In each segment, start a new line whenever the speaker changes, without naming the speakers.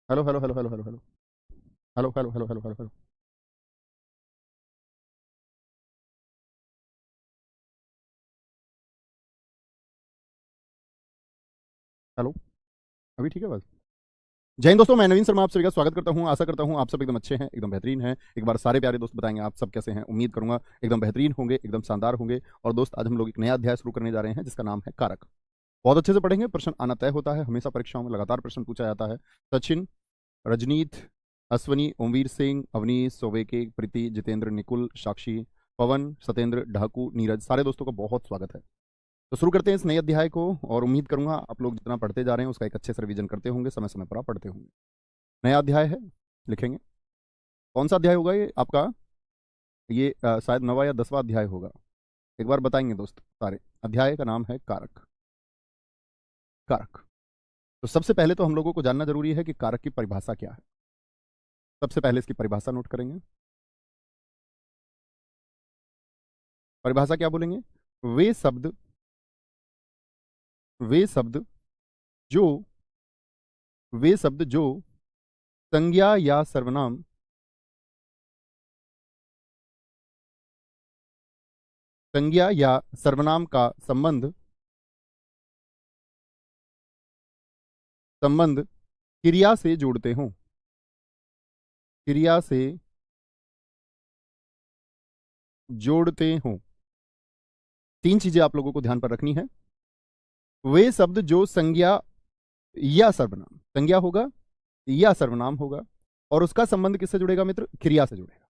Hello hello hello hello hello hello hello hello hello hello hello hello hello. अभी ठीक है बस। जय हिंद दोस्तों, मैं नवीन शर्मा आप सभी का स्वागत करता हूं। आशा करता हूं आप सब एकदम अच्छे हैं, एकदम बेहतरीन हैं। एक बार सारे प्यारे दोस्त बताएंगे आप सब कैसे हैं। उम्मीद करूंगा एकदम बेहतरीन होंगे, एकदम शानदार होंगे। और दोस्त, आज हम लोग एक नया अध्याय शुरू करने जा रहे हैं जिसका नाम है कारक। बहुत अच्छे से पढ़ेंगे, प्रश्न आना तय होता है। हमेशा परीक्षाओं में लगातार प्रश्न पूछा जाता है। सचिन, रजनीत, अश्वनी, ओमवीर सिंह, अवनीश, सोवेके, प्रीति, जितेंद्र, निकुल, साक्षी, पवन, सत्येंद्र, ढाकू, नीरज, सारे दोस्तों का बहुत स्वागत है। तो शुरू करते हैं इस नए अध्याय को। और उम्मीद करूंगा आप लोग जितना पढ़ते जा रहे हैं उसका एक अच्छे से रिवीजन करते होंगे, समय समय पर आप पढ़ते होंगे। नया अध्याय है, लिखेंगे। कौन सा अध्याय होगा ये आपका? ये शायद 9वां या 10वां अध्याय होगा। एक बार बताएंगे दोस्त सारे। अध्याय का नाम है कारक। कारक। तो सबसे पहले तो हम लोगों को जानना जरूरी है कि कारक की परिभाषा क्या है। सबसे पहले इसकी परिभाषा नोट करेंगे। परिभाषा क्या बोलेंगे? वे शब्द वे शब्द जो वे शब्द जो संज्ञा या सर्वनाम संज्ञा या सर्वनाम का संबंध क्रिया से जोड़ते हों। क्रिया से जोड़ते हों। तीन चीजें आप लोगों को ध्यान पर रखनी है। वे शब्द जो संज्ञा या सर्वनाम, संज्ञा होगा या सर्वनाम होगा, और उसका संबंध किससे जुड़ेगा मित्र? क्रिया से जुड़ेगा।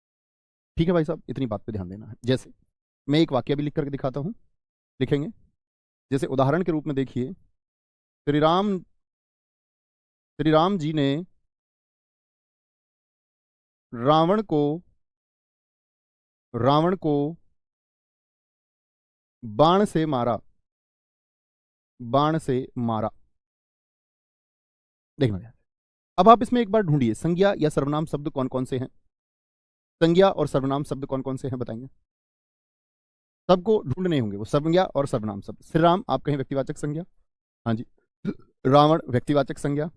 ठीक है भाई साहब, इतनी बात पे ध्यान देना है। जैसे मैं एक वाक्य भी लिख करके दिखाता हूं, लिखेंगे। जैसे उदाहरण के रूप में देखिए, श्री राम श्री राम जी ने रावण को रावण को बाण से मारा। बाण से मारा। देखना ध्यान। अब आप इसमें एक बार ढूंढिए, संज्ञा या सर्वनाम शब्द कौन कौन से हैं। संज्ञा और सर्वनाम शब्द कौन कौन से हैं बताएंगे? सबको ढूंढने होंगे वो संज्ञा और सर्वनाम शब्द। श्री राम आप कहें व्यक्तिवाचक संज्ञा, हाँ जी। रावण व्यक्तिवाचक संज्ञा।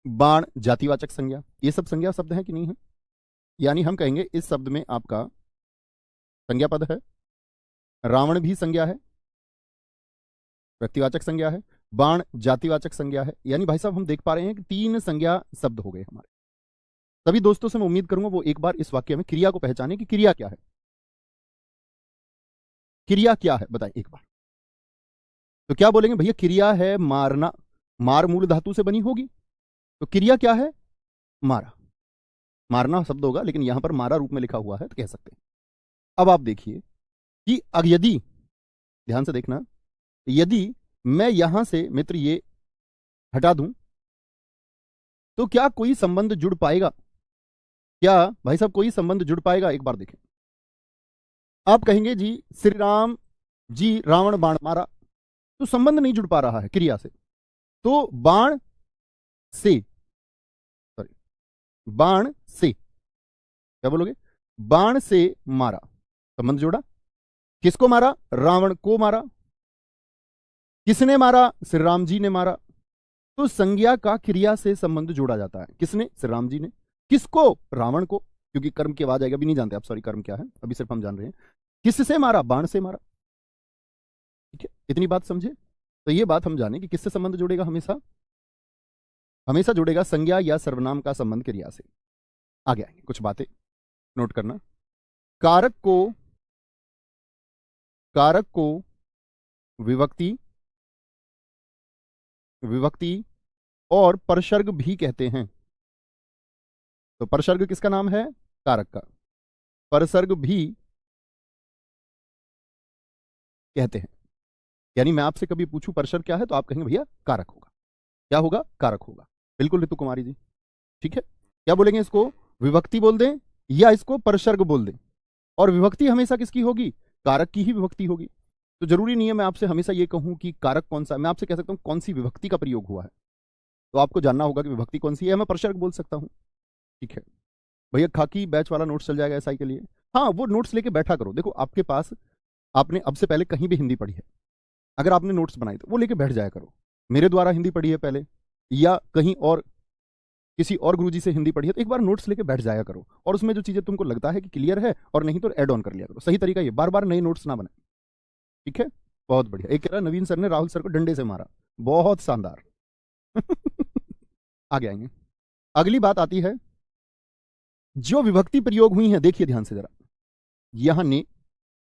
बाण जातिवाचक संज्ञा। ये सब संज्ञा शब्द हैं कि नहीं है? यानी हम कहेंगे इस शब्द में आपका संज्ञा पद है, रावण भी संज्ञा है, व्यक्तिवाचक संज्ञा है, बाण जातिवाचक संज्ञा है। यानी भाई साहब हम देख पा रहे हैं कि तीन संज्ञा शब्द हो गए हमारे। सभी दोस्तों से मैं उम्मीद करूंगा वो एक बार इस वाक्य में क्रिया को पहचाने कि क्रिया क्या है। क्रिया क्या है बताएं एक बार। तो क्या बोलेंगे भैया? क्रिया है मारना। मार मूल धातु से बनी होगी, तो क्रिया क्या है? मारा। मारना शब्द होगा, लेकिन यहां पर मारा रूप में लिखा हुआ है तो कह सकते हैं। अब आप देखिए कि यदि, ध्यान से देखना, यदि मैं यहां से मित्र ये हटा दूं तो क्या कोई संबंध जुड़ पाएगा? क्या भाई साहब कोई संबंध जुड़ पाएगा? एक बार देखें। आप कहेंगे जी श्री राम जी रावण बाण मारा, तो संबंध नहीं जुड़ पा रहा है क्रिया से। तो बाण से, सॉरी, बाण से, क्या बोलोगे? बाण से मारा, संबंध जोड़ा। किसको मारा? रावण को मारा। किसने मारा? श्री राम जी ने मारा। तो संज्ञा का क्रिया से संबंध जोड़ा जाता है। किसने? श्री राम जी ने। किसको? रावण को, क्योंकि कर्म की आवाज आएगा। अभी नहीं जानते आप, सॉरी, कर्म क्या है, अभी सिर्फ हम जान रहे हैं। किससे मारा? बाण से मारा। ठीक है, इतनी बात समझे? तो ये बात हम जाने कि किससे संबंध जुड़ेगा हमेशा? हमेशा जुड़ेगा संज्ञा या सर्वनाम का संबंध क्रिया से। आगे आएंगे कुछ बातें नोट करना। कारक को कारक को विभक्ति विभक्ति और परसर्ग भी कहते हैं। तो परसर्ग किसका नाम है? कारक का। परसर्ग भी कहते हैं। यानी मैं आपसे कभी पूछूं परसर्ग क्या है, तो आप कहेंगे भैया कारक होगा। क्या होगा? कारक होगा। बिल्कुल ऋतु कुमारी जी, ठीक है। क्या बोलेंगे इसको? विभक्ति बोल दें या इसको परसर्ग बोल दें? और विभक्ति हमेशा किसकी होगी? कारक की ही विभक्ति होगी। तो जरूरी नहीं है मैं आपसे हमेशा ये कहूं कि कारक कौन सा। मैं आपसे कह सकता हूं कौन सी विभक्ति का प्रयोग हुआ है, तो आपको जानना होगा कि विभक्ति कौन सी है। मैं परसर्ग बोल सकता हूं, ठीक है। भैया खाकी बैच वाला नोट्स चल जाएगा एसआई के लिए। हाँ, वो नोट्स लेके बैठा करो। देखो आपके पास, आपने अब से पहले कहीं भी हिंदी पढ़ी है, अगर आपने नोट्स बनाई तो वो लेके बैठ जाया करो। मेरे द्वारा हिंदी पढ़ी है पहले, या कहीं और किसी और गुरुजी से हिंदी पढ़ी है तो एक बार नोट्स लेके बैठ जाया करो, और उसमें जो चीजें तुमको लगता है कि क्लियर है और नहीं तो ऐड ऑन कर लिया करो। सही तरीका ये, बार बार नए नोट्स ना बनाए, ठीक है। बहुत बढ़िया। एक कह रहा नवीन सर ने राहुल सर को डंडे से मारा, बहुत शानदार। आगे आएंगे। अगली बात आती है जो विभक्ति प्रयोग हुई है, देखिए ध्यान से जरा, यहां ने,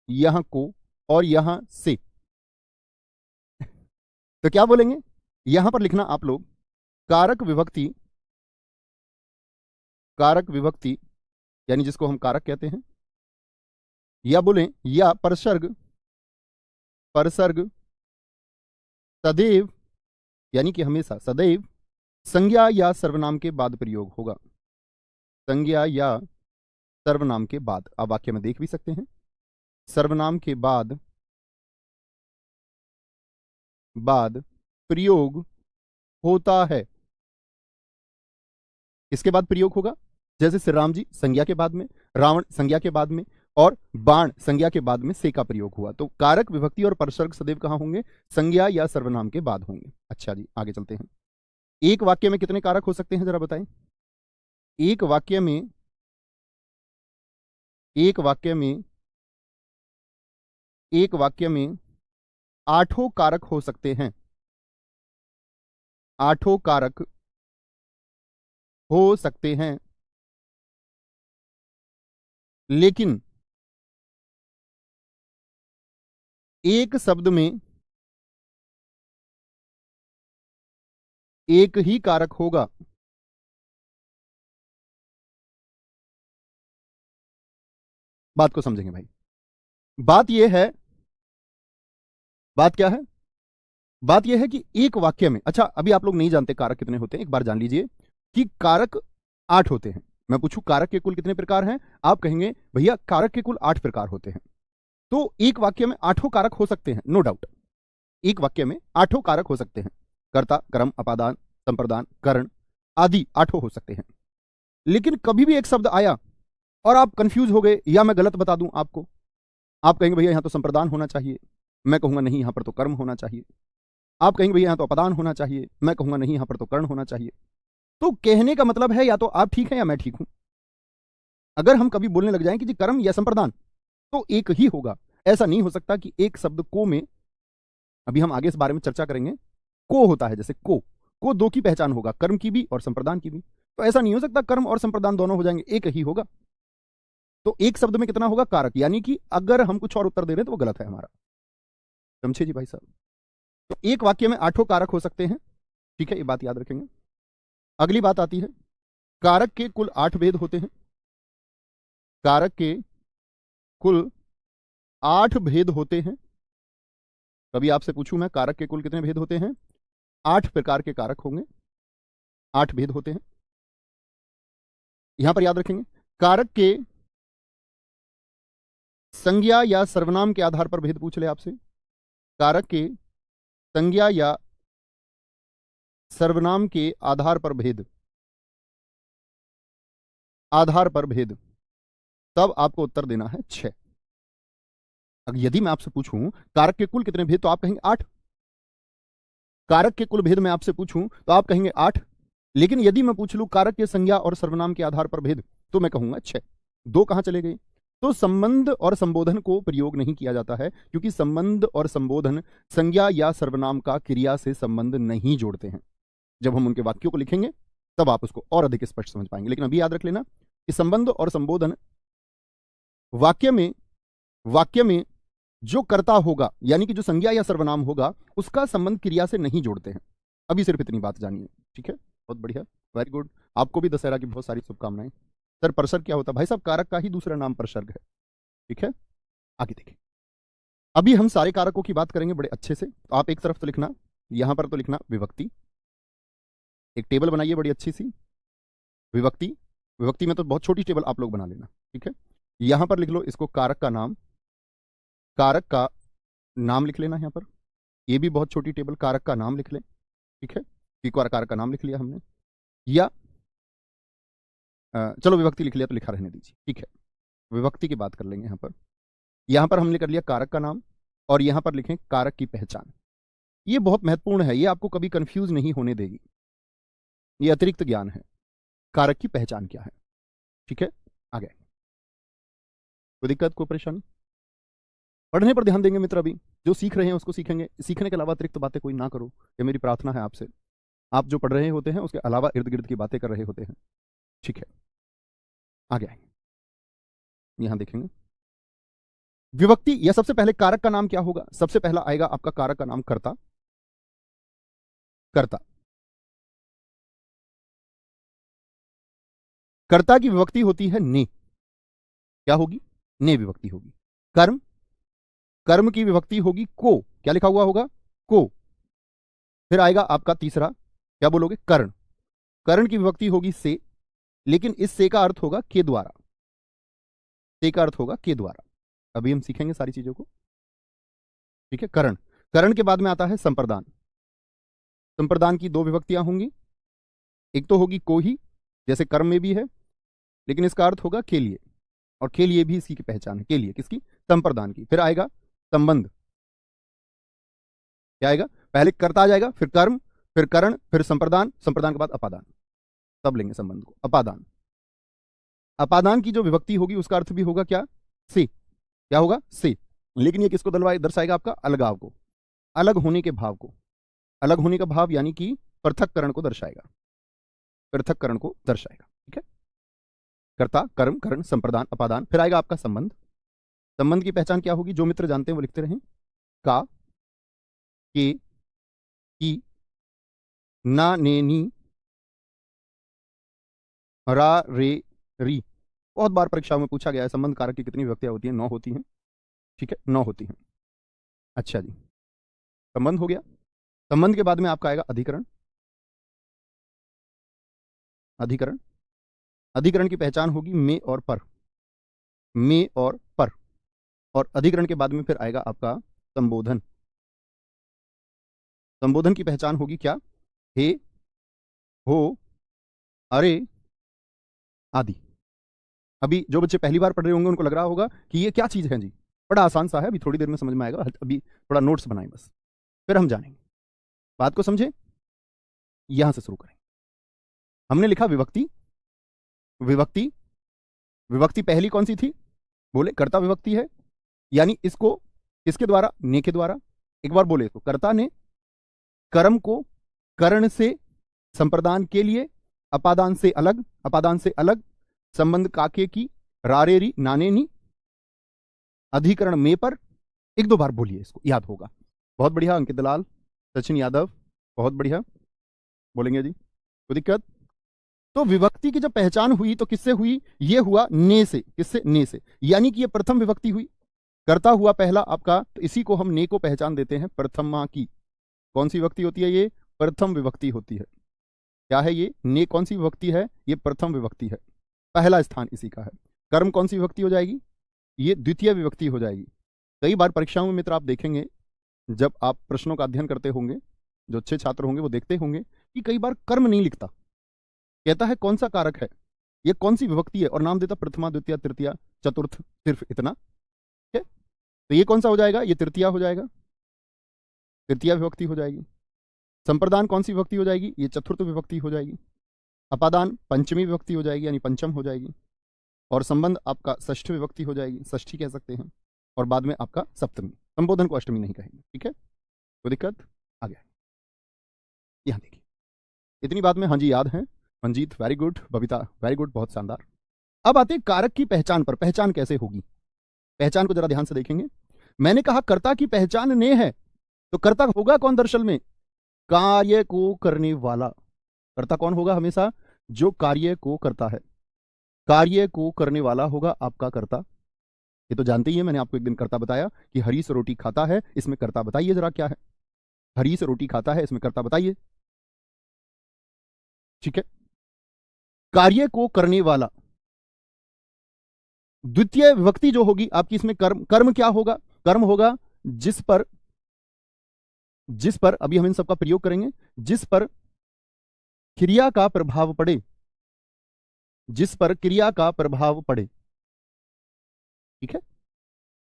यहां को और यहां से। तो क्या बोलेंगे, यहां पर लिखना आप लोग कारक विभक्ति, कारक विभक्ति यानी जिसको हम कारक कहते हैं, या बोलें या परसर्ग, परसर्ग सदैव यानी कि हमेशा, सदैव संज्ञा या सर्वनाम के बाद प्रयोग होगा, संज्ञा या सर्वनाम के बाद। आप वाक्य में देख भी सकते हैं, सर्वनाम के बाद प्रयोग होता है। इसके बाद प्रयोग होगा, जैसे श्री राम जी संज्ञा के बाद में, रावण संज्ञा के बाद में, और बाण संज्ञा के बाद में से का प्रयोग हुआ। तो कारक विभक्ति और परसर्ग सदैव कहां होंगे, संज्ञा या सर्वनाम के बाद होंगे। अच्छा जी, आगे चलते हैं। एक वाक्य में कितने कारक हो सकते हैं जरा बताएं। एक वाक्य में, एक वाक्य में, एक वाक्य में 8 कारक हो सकते हैं, 8 कारक हो सकते हैं, लेकिन एक शब्द में एक ही कारक होगा। बात को समझेंगे भाई। बात यह है, बात क्या है, बात यह है कि एक वाक्य में, अच्छा अभी आप लोग नहीं जानते कारक कितने होते हैं, एक बार जान लीजिए कि कारक 8 होते हैं। मैं पूछूं कारक के कुल कितने प्रकार हैं, आप कहेंगे भैया कारक के कुल 8 प्रकार होते हैं। तो एक वाक्य में 8 कारक हो सकते हैं, नो डाउट। एक वाक्य में 8 कारक हो सकते हैं, कर्ता, कर्म, अपादान, संप्रदान, कर्ण आदि 8 हो सकते हैं। लेकिन कभी भी एक शब्द आया और आप कंफ्यूज हो गए, या मैं गलत बता दूं आपको, आप कहेंगे भैया यहां तो संप्रदान होना चाहिए, मैं कहूंगा नहीं यहां पर तो कर्म होना चाहिए। आप कहेंगे भैया यहां तो अपदान होना चाहिए, मैं कहूंगा नहीं यहां पर तो कर्ण होना चाहिए। तो कहने का मतलब है या तो आप ठीक हैं या मैं ठीक हूं। अगर हम कभी बोलने लग जाएं कि जी कर्म या संप्रदान, तो एक ही होगा। ऐसा नहीं हो सकता कि एक शब्द को में, अभी हम आगे इस बारे में चर्चा करेंगे, को होता है, जैसे को 2 की पहचान होगा, कर्म की भी और संप्रदान की भी। तो ऐसा नहीं हो सकता कर्म और संप्रदान दोनों हो जाएंगे, एक ही होगा। तो एक शब्द में कितना होगा, कारक, यानी कि अगर हम कुछ और उत्तर दे रहे हैं तो वो गलत है हमारा। समझे जी भाई साहब। तो एक वाक्य में 8 कारक हो सकते हैं, ठीक है, ये बात याद रखेंगे। अगली बात आती है, कारक के कुल 8 भेद होते हैं, कारक के कुल 8 भेद होते हैं। कभी आपसे पूछूं मैं कारक के कुल कितने भेद होते हैं, 8 प्रकार के कारक होंगे, 8 भेद होते हैं। यहां पर याद रखेंगे, कारक के संज्ञा या सर्वनाम के आधार पर भेद पूछ ले आपसे, कारक के संज्ञा या सर्वनाम के आधार पर भेद, आधार पर भेद, तब आपको उत्तर देना है 6। अगर यदि मैं आपसे पूछूं कारक के कुल कितने भेद, तो आप कहेंगे 8। कारक के कुल भेद मैं आपसे पूछूं तो आप कहेंगे 8। लेकिन यदि मैं पूछ लूं कारक के संज्ञा और सर्वनाम के आधार पर भेद, तो मैं कहूंगा 6। 2 कहां चले गए। तो संबंध और संबोधन को प्रयोग नहीं किया जाता है, क्योंकि संबंध और संबोधन संज्ञा या सर्वनाम का क्रिया से संबंध नहीं जोड़ते हैं। जब हम उनके वाक्यों को लिखेंगे तब आप उसको और अधिक स्पष्ट समझ पाएंगे। लेकिन अभी याद रख लेना कि संबंध और संबोधन वाक्य में जो कर्ता होगा, यानी कि जो संज्ञा या सर्वनाम होगा, उसका संबंध क्रिया से नहीं जोड़ते हैं। अभी सिर्फ इतनी बात जानिए, ठीक है, बहुत बढ़िया, वेरी गुड। आपको भी दशहरा की बहुत सारी शुभकामनाएं। सर परसर्ग क्या होता है, भाई साहब कारक का ही दूसरा नाम परसर्ग है, ठीक है। आगे देखिए, अभी हम सारे कारकों की बात करेंगे बड़े अच्छे से। तो आप एक तरफ तो लिखना, यहां पर तो लिखना विभक्ति, एक टेबल बनाइए बड़ी अच्छी सी, विभक्ति। विभक्ति में तो बहुत छोटी टेबल आप लोग बना लेना, ठीक है। यहां पर लिख लो इसको कारक का नाम, कारक का नाम लिख लेना यहां पर। ये भी बहुत छोटी टेबल, कारक का नाम लिख लें, ठीक है। एक बार कारक का नाम लिख लिया हमने, या चलो विभक्ति लिख लिया तो लिखा रहने दीजिए, ठीक है। विभक्ति की बात कर लेंगे यहां पर। यहां पर हमने कर लिया कारक का नाम, और यहां पर लिखें कारक की पहचान। ये बहुत महत्वपूर्ण है, ये आपको कभी कंफ्यूज नहीं होने देगी, ये अतिरिक्त ज्ञान है। कारक की पहचान क्या है। ठीक है, आगे कोई दिक्कत, कोई परेशानी? पढ़ने पर ध्यान देंगे मित्र, अभी जो सीख रहे हैं उसको सीखेंगे, सीखने के अलावा अतिरिक्त बातें कोई ना करो, ये मेरी प्रार्थना है आपसे। आप जो पढ़ रहे होते हैं उसके अलावा इर्द गिर्द की बातें कर रहे होते हैं। ठीक है, आगे आएंगे, यहां देखेंगे विभक्ति, या सबसे पहले कारक का नाम क्या होगा? सबसे पहला आएगा आपका कारक का नाम कर्ता। कर्ता, कर्ता की विभक्ति होती है ने। क्या होगी? ने विभक्ति होगी। कर्म, कर्म की विभक्ति होगी को। क्या लिखा हुआ होगा? को। फिर आएगा आपका तीसरा, क्या बोलोगे? कर्ण। कर्ण की विभक्ति होगी से, लेकिन इस से का अर्थ होगा के द्वारा। से का अर्थ होगा के द्वारा। अभी हम सीखेंगे सारी चीजों को। ठीक है, कर्ण। कर्ण के बाद में आता है संप्रदान। संप्रदान की दो विभक्तियां होंगी, एक तो होगी को ही, जैसे कर्म में भी है, लेकिन इसका अर्थ होगा के लिए, और के लिए भी इसी की पहचान है। के लिए किसकी? संप्रदान की। फिर आएगा संबंध। क्या आएगा? पहले कर्ता आ जाएगा, फिर कर्म, फिर कर्ण, फिर संप्रदान, संप्रदान के बाद अपादान। तब लेंगे संबंध को, अपादान। अपादान की जो विभक्ति होगी उसका अर्थ भी होगा क्या? से। क्या होगा? से। लेकिन ये किसको दर्शाएगा? आपका अलगाव को, अलग होने के भाव को। अलग होने का भाव यानी कि पृथक्करण को दर्शाएगा, पृथक्करण को दर्शाएगा। ठीक है, कर्ता, कर्म, कर्ण, संप्रदान, अपादान। फिर आएगा आपका संबंध। संबंध की पहचान क्या होगी? जो मित्र जानते हैं वो लिखते रहें। का, के, की, ना, ने, नी, रा, रे, री। बहुत बार परीक्षाओं में पूछा गया है संबंध कारक की कितनी विभक्तियां होती हैं? 9 होती हैं। ठीक है, 9 होती हैं। अच्छा जी, संबंध हो गया। संबंध के बाद में आपका आएगा अधिकरण। अधिकरण, अधिकरण की पहचान होगी में और पर। में और पर। और अधिकरण के बाद में फिर आएगा आपका संबोधन। संबोधन की पहचान होगी क्या? हे, हो, अरे आदि। अभी जो बच्चे पहली बार पढ़ रहे होंगे उनको लग रहा होगा कि ये क्या चीज है जी, बड़ा आसान सा है, अभी थोड़ी देर में समझ में आएगा। अभी थोड़ा नोट्स बनाएं बस, फिर हम जानेंगे। बात को समझे, यहां से शुरू करें। हमने लिखा विभक्ति। विभक्ति, विभक्ति पहली कौन सी थी? बोले कर्ता विभक्ति है, यानी इसको किसके द्वारा? ने के द्वारा। एक बार बोले तो कर्ता ने कर्म को कर्ण से संप्रदान के लिए, अपादान से अलग, अपादान से अलग, संबंध काके की, रारेरी, नाने नी, अधिकरण में पर। एक दो बार बोलिए, इसको याद होगा। बहुत बढ़िया अंकित दलाल, सचिन यादव, बहुत बढ़िया बोलेंगे जी, कोई दिक्कत? तो विभक्ति की जब पहचान हुई तो किससे हुई? ये हुआ ने से। किससे? ने से, यानी कि ये प्रथम विभक्ति हुई। कर्ता हुआ पहला आपका, तो इसी को हम ने को पहचान देते हैं प्रथमा की। कौन सी विभक्ति होती है ये? प्रथम विभक्ति होती है। क्या है ये? ने कौन सी विभक्ति है? ये प्रथम विभक्ति है, पहला स्थान इसी का है। कर्म कौन सी विभक्ति हो जाएगी? ये द्वितीय विभक्ति हो जाएगी। कई बार परीक्षाओं में मित्र आप देखेंगे, जब आप प्रश्नों का अध्ययन करते होंगे, जो अच्छे छात्र होंगे वो देखते होंगे कि कई बार कर्म नहीं लिखता, कहता है कौन सा कारक है, ये कौन सी विभक्ति है, और नाम देता प्रथमा, द्वितीय, तृतीया, चतुर्थ, सिर्फ इतना। ठीक है, तो ये कौन सा हो जाएगा? ये तृतीया हो जाएगा, तृतीया विभक्ति हो जाएगी। संप्रदान कौन सी विभक्ति हो जाएगी? ये चतुर्थ विभक्ति हो जाएगी। अपादान पंचमी विभक्ति हो जाएगी, यानी पंचम हो जाएगी। और संबंध आपका षष्ठ विभक्ति हो जाएगी, षष्ठी कह सकते हैं। और बाद में आपका सप्तमी। संबोधन को अष्टमी नहीं कहेंगे। ठीक है, कोई दिक्कत? आ गया, यहां देखिए, इतनी बात में हाँ जी याद है। Manjeet very good, Babita very good, बहुत शानदार। अब आते कारक की पहचान पर। पहचान कैसे होगी? पहचान को जरा ध्यान से देखेंगे। मैंने कहा कर्ता की पहचान ने है, तो कर्ता होगा कौन दरअसल में? कार्य को करने वाला। कर्ता कौन होगा? हमेशा जो कार्य को करता है, कार्य को करने वाला होगा आपका कर्ता। ये तो जानते ही है, मैंने आपको एक दिन कर्ता बताया कि हरी से रोटी खाता है, इसमें कर्ता बताइए जरा क्या है। हरी से रोटी खाता है, इसमें कर्ता बताइए। ठीक है, कार्य को करने वाला। द्वितीय विभक्ति जो होगी आपकी इसमें कर्म। कर्म क्या होगा? कर्म होगा जिस पर, जिस पर, अभी हम इन सबका प्रयोग करेंगे, जिस पर क्रिया का प्रभाव पड़े, जिस पर क्रिया का प्रभाव पड़े। ठीक है,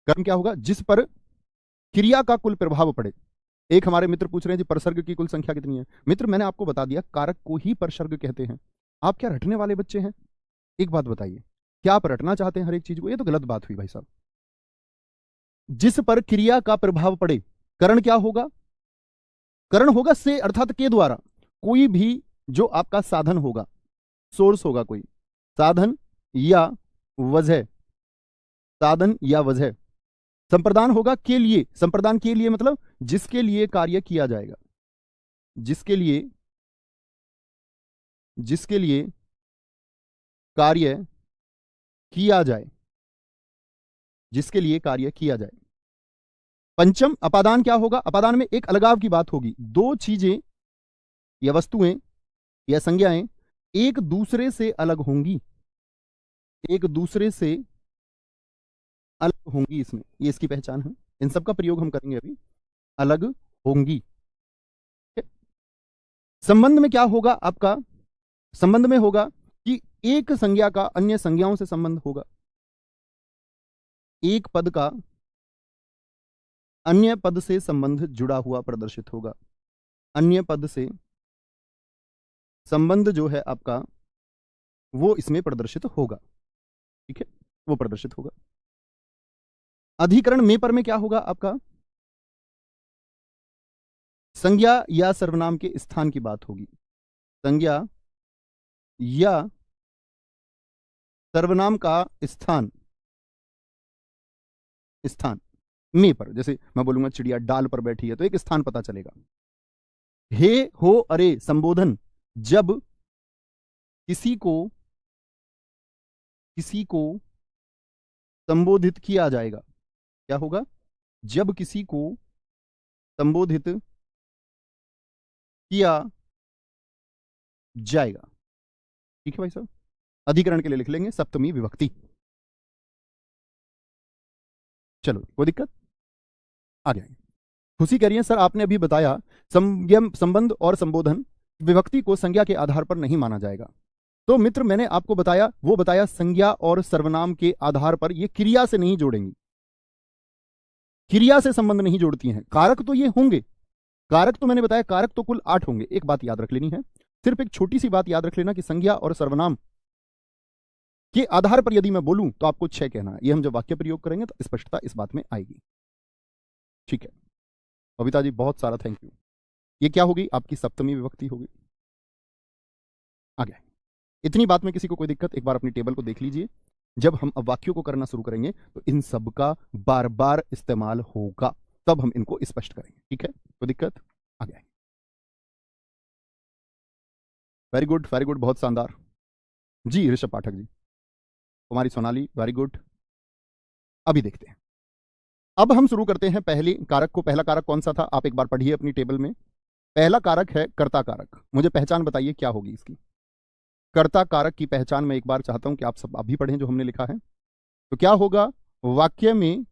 कर्म क्या होगा? जिस पर क्रिया का कुल प्रभाव पड़े। एक हमारे मित्र पूछ रहे हैं जी परसर्ग की कुल संख्या कितनी है? मित्र मैंने आपको बता दिया, कारक को ही परसर्ग कहते हैं। आप क्या रटने वाले बच्चे हैं? एक बात बताइए, क्या आप रटना चाहते हैं हर एक चीज को? ये तो गलत बात हुई भाई साहब। जिस पर क्रिया का प्रभाव पड़े, करण क्या होगा? करण होगा से अर्थात के द्वारा। कोई भी जो आपका साधन होगा, सोर्स होगा, कोई साधन या वजह, साधन या वजह, संप्रदान होगा के लिए। संप्रदान के लिए मतलब जिसके लिए कार्य किया जाएगा, जिसके लिए कार्य किया जाए, जिसके लिए कार्य किया जाए। पंचम अपादान क्या होगा? अपादान में एक अलगाव की बात होगी। दो चीजें या वस्तुएं या संज्ञाएं एक दूसरे से अलग होंगी, एक दूसरे से अलग होंगी, इसमें ये इसकी पहचान है। इन सब का प्रयोग हम करेंगे अभी। अलग होंगी। संबंध में क्या होगा आपका? संबंध में होगा कि एक संज्ञा का अन्य संज्ञाओं से संबंध होगा, एक पद का अन्य पद से संबंध जुड़ा हुआ प्रदर्शित होगा। अन्य पद से संबंध जो है आपका वो इसमें प्रदर्शित होगा, ठीक है, वो प्रदर्शित होगा। अधिकरण में पर में क्या होगा आपका? संज्ञा या सर्वनाम के स्थान की बात होगी। संज्ञा या सर्वनाम का स्थान, स्थान में पर, जैसे मैं बोलूंगा चिड़िया डाल पर बैठी है तो एक स्थान पता चलेगा। हे हो अरे संबोधन जब किसी को संबोधित किया जाएगा, क्या होगा? जब किसी को संबोधित किया जाएगा, ठीक है भाई साहब। अधिकरण के लिए लिख लेंगे सप्तमी विभक्ति। चलो कोई दिक्कत? आ गया। खुशी कह रही है सर आपने अभी बताया संयम संबंध और संबोधन विभक्ति को संज्ञा के आधार पर नहीं माना जाएगा। तो मित्र मैंने आपको बताया, वो बताया संज्ञा और सर्वनाम के आधार पर ये क्रिया से नहीं जोड़ेंगी, क्रिया से संबंध नहीं जोड़ती हैं। कारक तो ये होंगे, कारक तो मैंने बताया, कारक तो कुल 8 होंगे। एक बात याद रख लेनी है, सिर्फ एक छोटी सी बात याद रख लेना कि संज्ञा और सर्वनाम के आधार पर यदि मैं बोलूं तो आपको 6 कहना है। ये हम जब वाक्य प्रयोग करेंगे तो स्पष्टता इस बात में आएगी, ठीक है। बबीता जी बहुत सारा थैंक यू। ये क्या होगी? आपकी सप्तमी विभक्ति होगी। आ गया। इतनी बात में किसी को कोई दिक्कत? एक बार अपनी टेबल को देख लीजिए। जब हम अब वाक्यों को करना शुरू करेंगे तो इन सब का बार बार इस्तेमाल होगा, तब हम इनको स्पष्ट करेंगे, ठीक है। कोई दिक्कत? आ गया। वेरी गुड, वेरी गुड, बहुत शानदार जी। ऋषभ पाठक जी, कुमारी सोनाली, वेरी गुड। अभी देखते हैं, अब हम शुरू करते हैं पहले कारक को। पहला कारक कौन सा था? आप एक बार पढ़िए अपनी टेबल में। पहला कारक है कर्ता कारक। मुझे पहचान बताइए क्या होगी इसकी। कर्ता कारक की पहचान मैं एक बार चाहता हूं कि आप सब अभी पढ़ें जो हमने लिखा है। तो क्या होगा वाक्य में?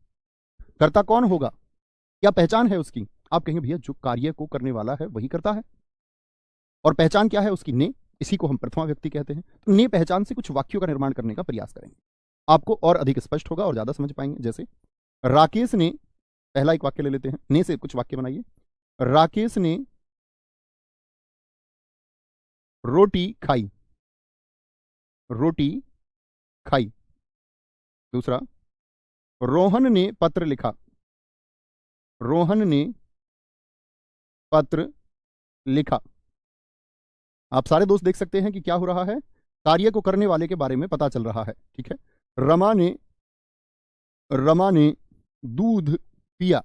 कर्ता कौन होगा? क्या पहचान है उसकी? आप कहेंगे भैया जो कार्य को करने वाला है वही करता है, और पहचान क्या है उसकी? ने। इसी को हम प्रथमा व्यक्ति कहते हैं। तो ने पहचान से कुछ वाक्यों का निर्माण करने का प्रयास करेंगे, आपको और अधिक स्पष्ट होगा और ज्यादा समझ पाएंगे। जैसे राकेश ने, पहला एक वाक्य ले लेते हैं, ने से कुछ वाक्य बनाइए। राकेश ने रोटी खाई, रोटी खाई। दूसरा, रोहन ने पत्र लिखा, रोहन ने पत्र लिखा। आप सारे दोस्त देख सकते हैं कि क्या हो रहा है, कार्य को करने वाले के बारे में पता चल रहा है, ठीक है। रमा ने दूध पिया।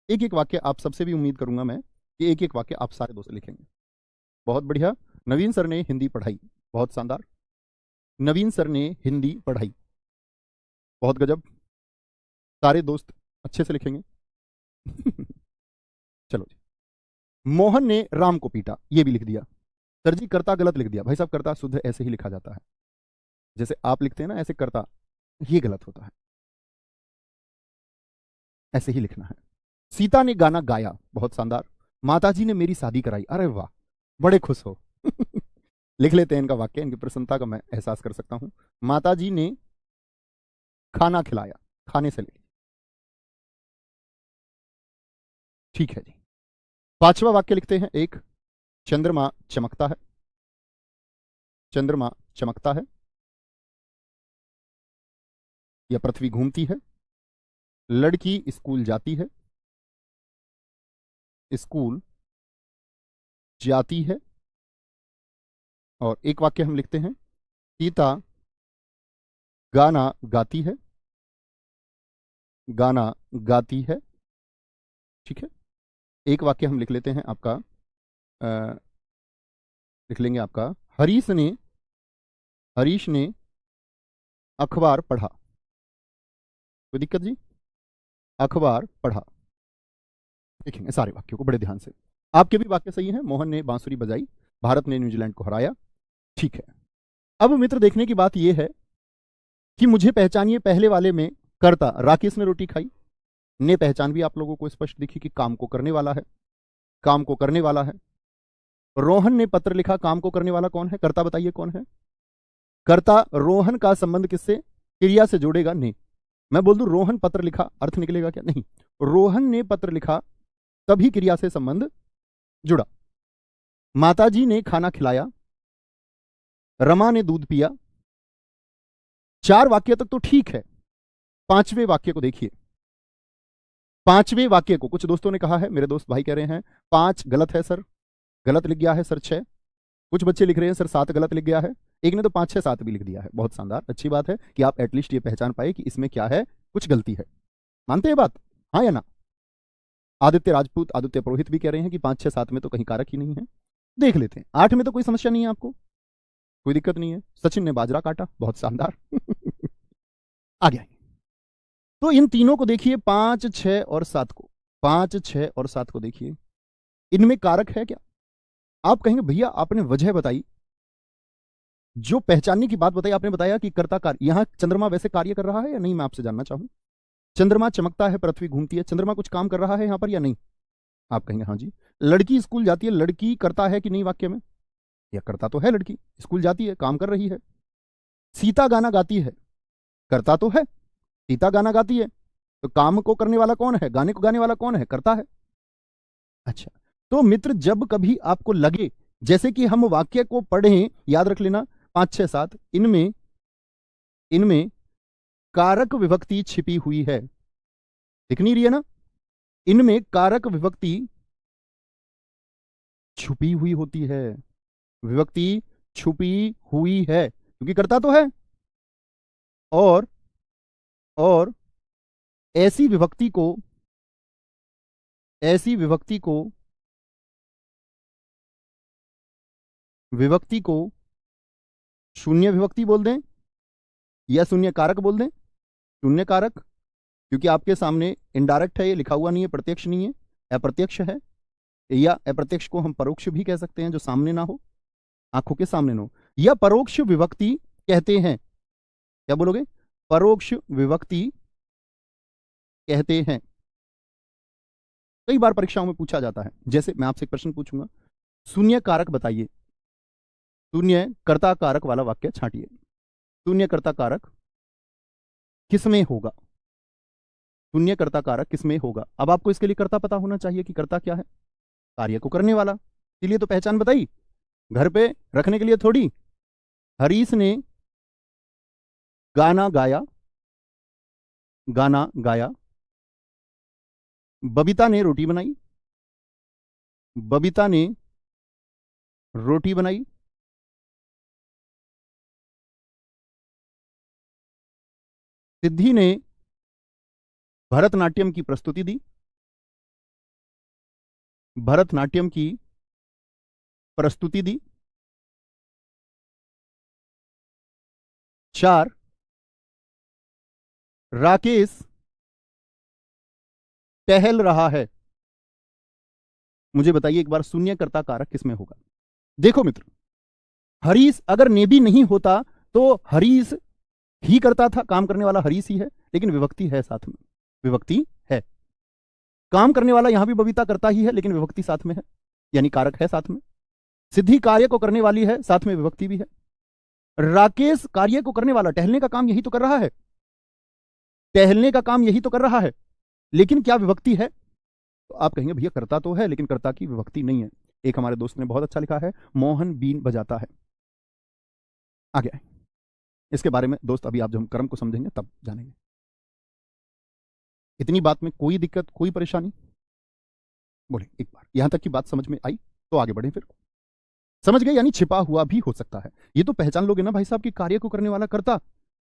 एक एक वाक्य आप सबसे भी उम्मीद करूंगा मैं कि एक एक वाक्य आप सारे दोस्त लिखेंगे। बहुत बढ़िया। नवीन सर ने हिंदी पढ़ाई, बहुत शानदार। नवीन सर ने हिंदी पढ़ाई, बहुत गजब। सारे दोस्त अच्छे से लिखेंगे। चलो जी। मोहन ने राम को पीटा, ये भी लिख दिया। सर जी कर्ता गलत लिख दिया। भाई साहब कर्ता शुद्ध ऐसे ही लिखा जाता है, जैसे आप लिखते हैं ना ऐसे कर्ता, ये गलत होता है, ऐसे ही लिखना है। सीता ने गाना गाया, बहुत शानदार। माताजी ने मेरी शादी कराई, अरे वाह, बड़े खुश हो। लिख लेते हैं इनका वाक्य, इनकी प्रसन्नता का मैं एहसास कर सकता हूं। माताजी ने खाना खिलाया, खाने से ले, ठीक है जी। पांचवा वाक्य लिखते हैं, एक चंद्रमा चमकता है। चंद्रमा चमकता है या पृथ्वी घूमती है, लड़की स्कूल जाती है, स्कूल जाती है, और एक वाक्य हम लिखते हैं, सीता गाना गाती है, गाना गाती है। ठीक है, एक वाक्य हम लिख लेते हैं आपका, लिख लेंगे आपका, हरीश ने अखबार पढ़ा। कोई दिक्कत जी? अखबार पढ़ा। देखेंगे सारे वाक्यों को बड़े ध्यान से। आपके भी वाक्य सही हैं। मोहन ने बांसुरी बजाई, भारत ने न्यूजीलैंड को हराया। ठीक है, अब मित्र देखने की बात यह है कि मुझे पहचानिए, पहले वाले में कर्ता राकेश ने रोटी खाई, ने पहचान भी आप लोगों को स्पष्ट दिखी कि काम को करने वाला है, काम को करने वाला है। रोहन ने पत्र लिखा, काम को करने वाला कौन है? कर्ता बताइए कौन है कर्ता? रोहन का संबंध किससे? क्रिया से जोड़ेगा ने। मैं बोल दूं रोहन पत्र लिखा, अर्थ निकलेगा क्या? नहीं, रोहन ने पत्र लिखा तभी क्रिया से संबंध जुड़ा। माताजी ने खाना खिलाया, रमा ने दूध पिया। 4 वाक्य तक तो ठीक है। 5वें वाक्य को देखिए। 5वें वाक्य को कुछ दोस्तों ने कहा है, मेरे दोस्त भाई कह रहे हैं 5 गलत है सर, गलत लिख गया है सर 6। कुछ बच्चे लिख रहे हैं सर 7 गलत लिख गया है। एक ने तो 5 6 7 भी लिख दिया है। बहुत शानदार, अच्छी बात है कि आप एटलीस्ट ये पहचान पाए कि इसमें क्या है, कुछ गलती है। मानते हैं बात? हाँ या ना? आदित्य राजपूत, आदित्य पुरोहित भी कह रहे हैं कि 5 6 7 में तो कहीं कारक ही नहीं है। देख लेते हैं। 8 में तो कोई समस्या नहीं है आपको, कोई दिक्कत नहीं है। सचिन ने बाजरा काटा, बहुत शानदार। आगे आएंगे तो इन तीनों को देखिए, 5 6 और 7 को, 5 6 और 7 को देखिए, इनमें कारक है क्या? आप कहेंगे भैया आपने वजह बताई, जो पहचानने की बात बताई आपने, बताया कि कर्ता कार्य। यहां चंद्रमा वैसे कार्य कर रहा है या नहीं, मैं आपसे जानना चाहूं। चंद्रमा चमकता है, पृथ्वी घूमती है, चंद्रमा कुछ काम कर रहा है यहां पर या नहीं? आप कहेंगे हाँ जी। लड़की स्कूल जाती है, लड़की करता है कि नहीं वाक्य में? या करता तो है, लड़की स्कूल जाती है, काम कर रही है। सीता गाना गाती है, करता तो है, सीता गाना गाती है, तो काम को करने वाला कौन है? गाने को गाने वाला कौन है? करता है। अच्छा, तो मित्र जब कभी आपको लगे जैसे कि हम वाक्य को पढ़ें, याद रख लेना 5 6 7, इनमें कारक विभक्ति छिपी हुई है, दिख नहीं रही है ना? इनमें कारक विभक्ति छुपी हुई होती है, विभक्ति छुपी हुई है, क्योंकि करता तो है। और ऐसी विभक्ति को शून्य विभक्ति बोल दें या शून्य कारक बोल दें? शून्य कारक, क्योंकि आपके सामने इनडायरेक्ट है, ये लिखा हुआ नहीं है, प्रत्यक्ष नहीं है, अप्रत्यक्ष है। या अप्रत्यक्ष को हम परोक्ष भी कह सकते हैं, जो सामने ना हो, आंखों के सामने ना हो। या परोक्ष विभक्ति कहते हैं। क्या बोलोगे? परोक्ष विभक्ति कहते हैं। कई बार परीक्षाओं में पूछा जाता है। जैसे मैं आपसे एक प्रश्न पूछूंगा, शून्य कारक बताइए, शून्य कर्ता कारक वाला वाक्य छांटिए। शून्य कर्ता कारक किसमें होगा? शून्य कर्ता कारक किसमें होगा? अब आपको इसके लिए कर्ता पता होना चाहिए कि कर्ता क्या है। कार्य को करने वाला, इसलिए तो पहचान बताई, घर पे रखने के लिए थोड़ी। हरीश ने गाना गाया, गाना गाया। बबीता ने रोटी बनाई, बबीता ने रोटी बनाई। सिद्धि ने भरतनाट्यम की प्रस्तुति दी, भरतनाट्यम की प्रस्तुति दी। 4, राकेश टहल रहा है। मुझे बताइए एक बार, शून्य कर्ता कारक किसमें होगा? देखो मित्र, हरीश अगर ने भी नहीं होता तो हरीश ही करता था, काम करने वाला हरीश ही है, लेकिन विभक्ति है साथ में, विभक्ति है। काम करने वाला यहां भी बबीता करता ही है, लेकिन विभक्ति साथ में है, यानी कारक है साथ में। सिद्धि कार्य को करने वाली है, साथ में विभक्ति भी है। राकेश कार्य को करने वाला, टहलने का काम यही तो कर रहा है, टहलने का काम यही तो कर रहा है, लेकिन क्या विभक्ति है? तो आप कहेंगे भैया कर्ता तो है, लेकिन कर्ता की विभक्ति नहीं है। एक हमारे दोस्त ने बहुत अच्छा लिखा है, मोहन बीन बजाता है। आगे आए। इसके बारे में दोस्त अभी आप जब हम कर्म को समझेंगे तब जानेंगे। इतनी बात में कोई दिक्कत, कोई परेशानी? बोले एक बार। यहां तक की बात समझ में आई तो आगे बढ़े। फिर समझ गए, यानी छिपा हुआ भी हो सकता है। ये तो पहचान लोगे ना भाई साहब कि कार्य को करने वाला कर्ता,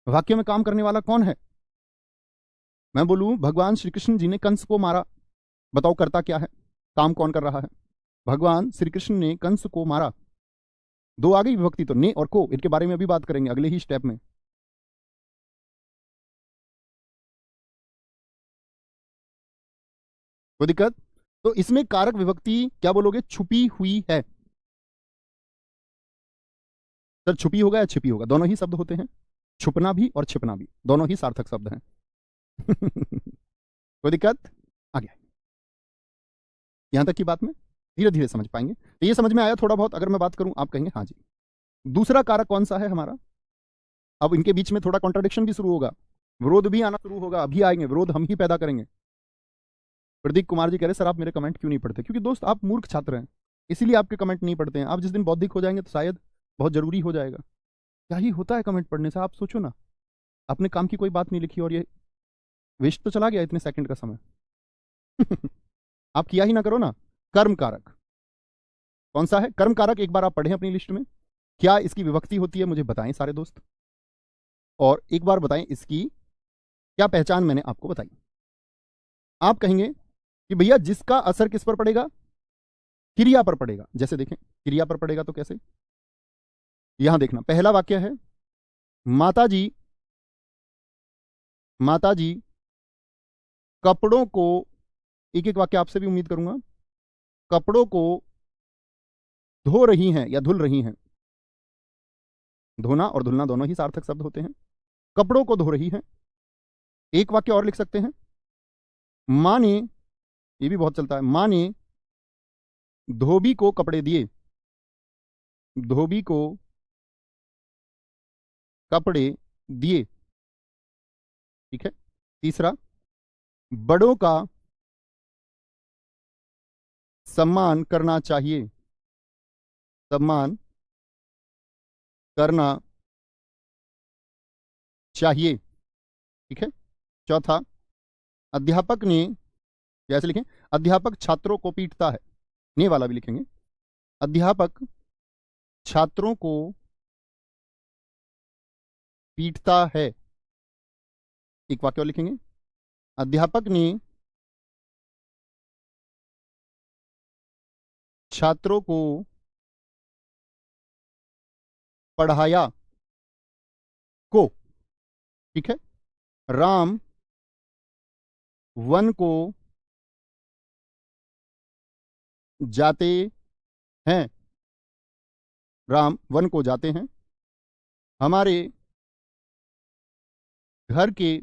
वाक्य में काम करने वाला कौन है। मैं बोलूं भगवान श्री कृष्ण जी ने कंस को मारा, बताओ कर्ता क्या है, काम कौन कर रहा है? भगवान श्री कृष्ण ने कंस को मारा। दो आ गई विभक्ति तो, ने और को, इनके बारे में अभी बात करेंगे अगले ही स्टेप में। कोई दिक्कत? तो इसमें कारक विभक्ति क्या बोलोगे? छुपी हुई है। सर छुपी होगा या छिपी होगा? दोनों ही शब्द होते हैं, छुपना भी और छिपना भी, दोनों ही सार्थक शब्द हैं। कोई दिक्कत? आ गया। यहां तक की बात में धीरे धीरे समझ पाएंगे। तो ये समझ में आया थोड़ा बहुत? अगर मैं बात करूं आप कहेंगे हाँ जी। दूसरा कारक कौन सा है हमारा? अब इनके बीच में थोड़ा कॉन्ट्रडिक्शन भी शुरू होगा, विरोध भी आना शुरू होगा। अभी आएंगे, विरोध हम ही पैदा करेंगे। प्रदीप कुमार जी कह रहे सर आप मेरे कमेंट क्यों नहीं पढ़ते? क्योंकि दोस्त आप मूर्ख छात्र हैं, इसीलिए आपके कमेंट नहीं पढ़ते हैं। आप जिस दिन बौद्धिक हो जाएंगे तो शायद बहुत जरूरी हो जाएगा। क्या ही होता है कमेंट पढ़ने से? आप सोचो ना, अपने काम की कोई बात नहीं लिखी और ये वेस्ट तो चला गया इतने सेकंड का समय। आप किया ही ना करो ना। कर्म कारक कौन सा है? कर्म कारक एक बार आप पढ़ें अपनी लिस्ट में। क्या इसकी विभक्ति होती है मुझे बताएं सारे दोस्त, और एक बार बताएं इसकी क्या पहचान मैंने आपको बताई। आप कहेंगे कि भैया जिसका असर किस पर पड़ेगा? क्रिया पर पड़ेगा। जैसे देखें क्रिया पर पड़ेगा तो कैसे? यहां देखना, पहला वाक्य है माताजी कपड़ों को, एक एक वाक्य आपसे भी उम्मीद करूंगा, कपड़ों को धो रही हैं या धुल रही हैं। धोना और धुलना दोनों ही सार्थक शब्द होते हैं। कपड़ों को धो रही हैं। एक वाक्य और लिख सकते हैं, मां ने, ये भी बहुत चलता है, मां ने धोबी को कपड़े दिए। धोबी को कपड़े दिए। ठीक है। तीसरा, बड़ों का सम्मान करना चाहिए। सम्मान करना चाहिए। ठीक है। चौथा, अध्यापक ने, जैसे लिखें अध्यापक छात्रों को पीटता है, ने वाला भी लिखेंगे, अध्यापक छात्रों को पीटता है। एक वाक्य और लिखेंगे, अध्यापक ने छात्रों को पढ़ाया को। ठीक है। राम वन को जाते हैं। राम वन को जाते हैं। हमारे घर के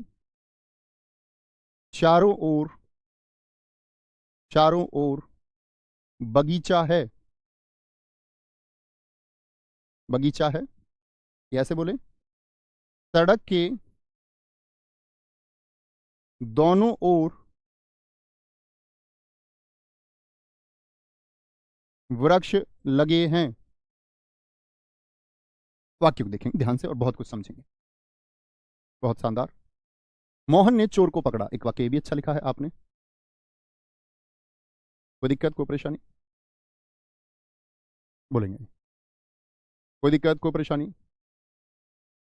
चारों ओर बगीचा है। बगीचा है, कैसे बोले? सड़क के दोनों ओर वृक्ष लगे हैं। वाक्य को देखेंगे ध्यान से और बहुत कुछ समझेंगे। बहुत शानदार। मोहन ने चोर को पकड़ा। एक वाक्य भी अच्छा लिखा है आपने। कोई दिक्कत, कोई परेशानी? बोलेंगे कोई दिक्कत, कोई परेशानी?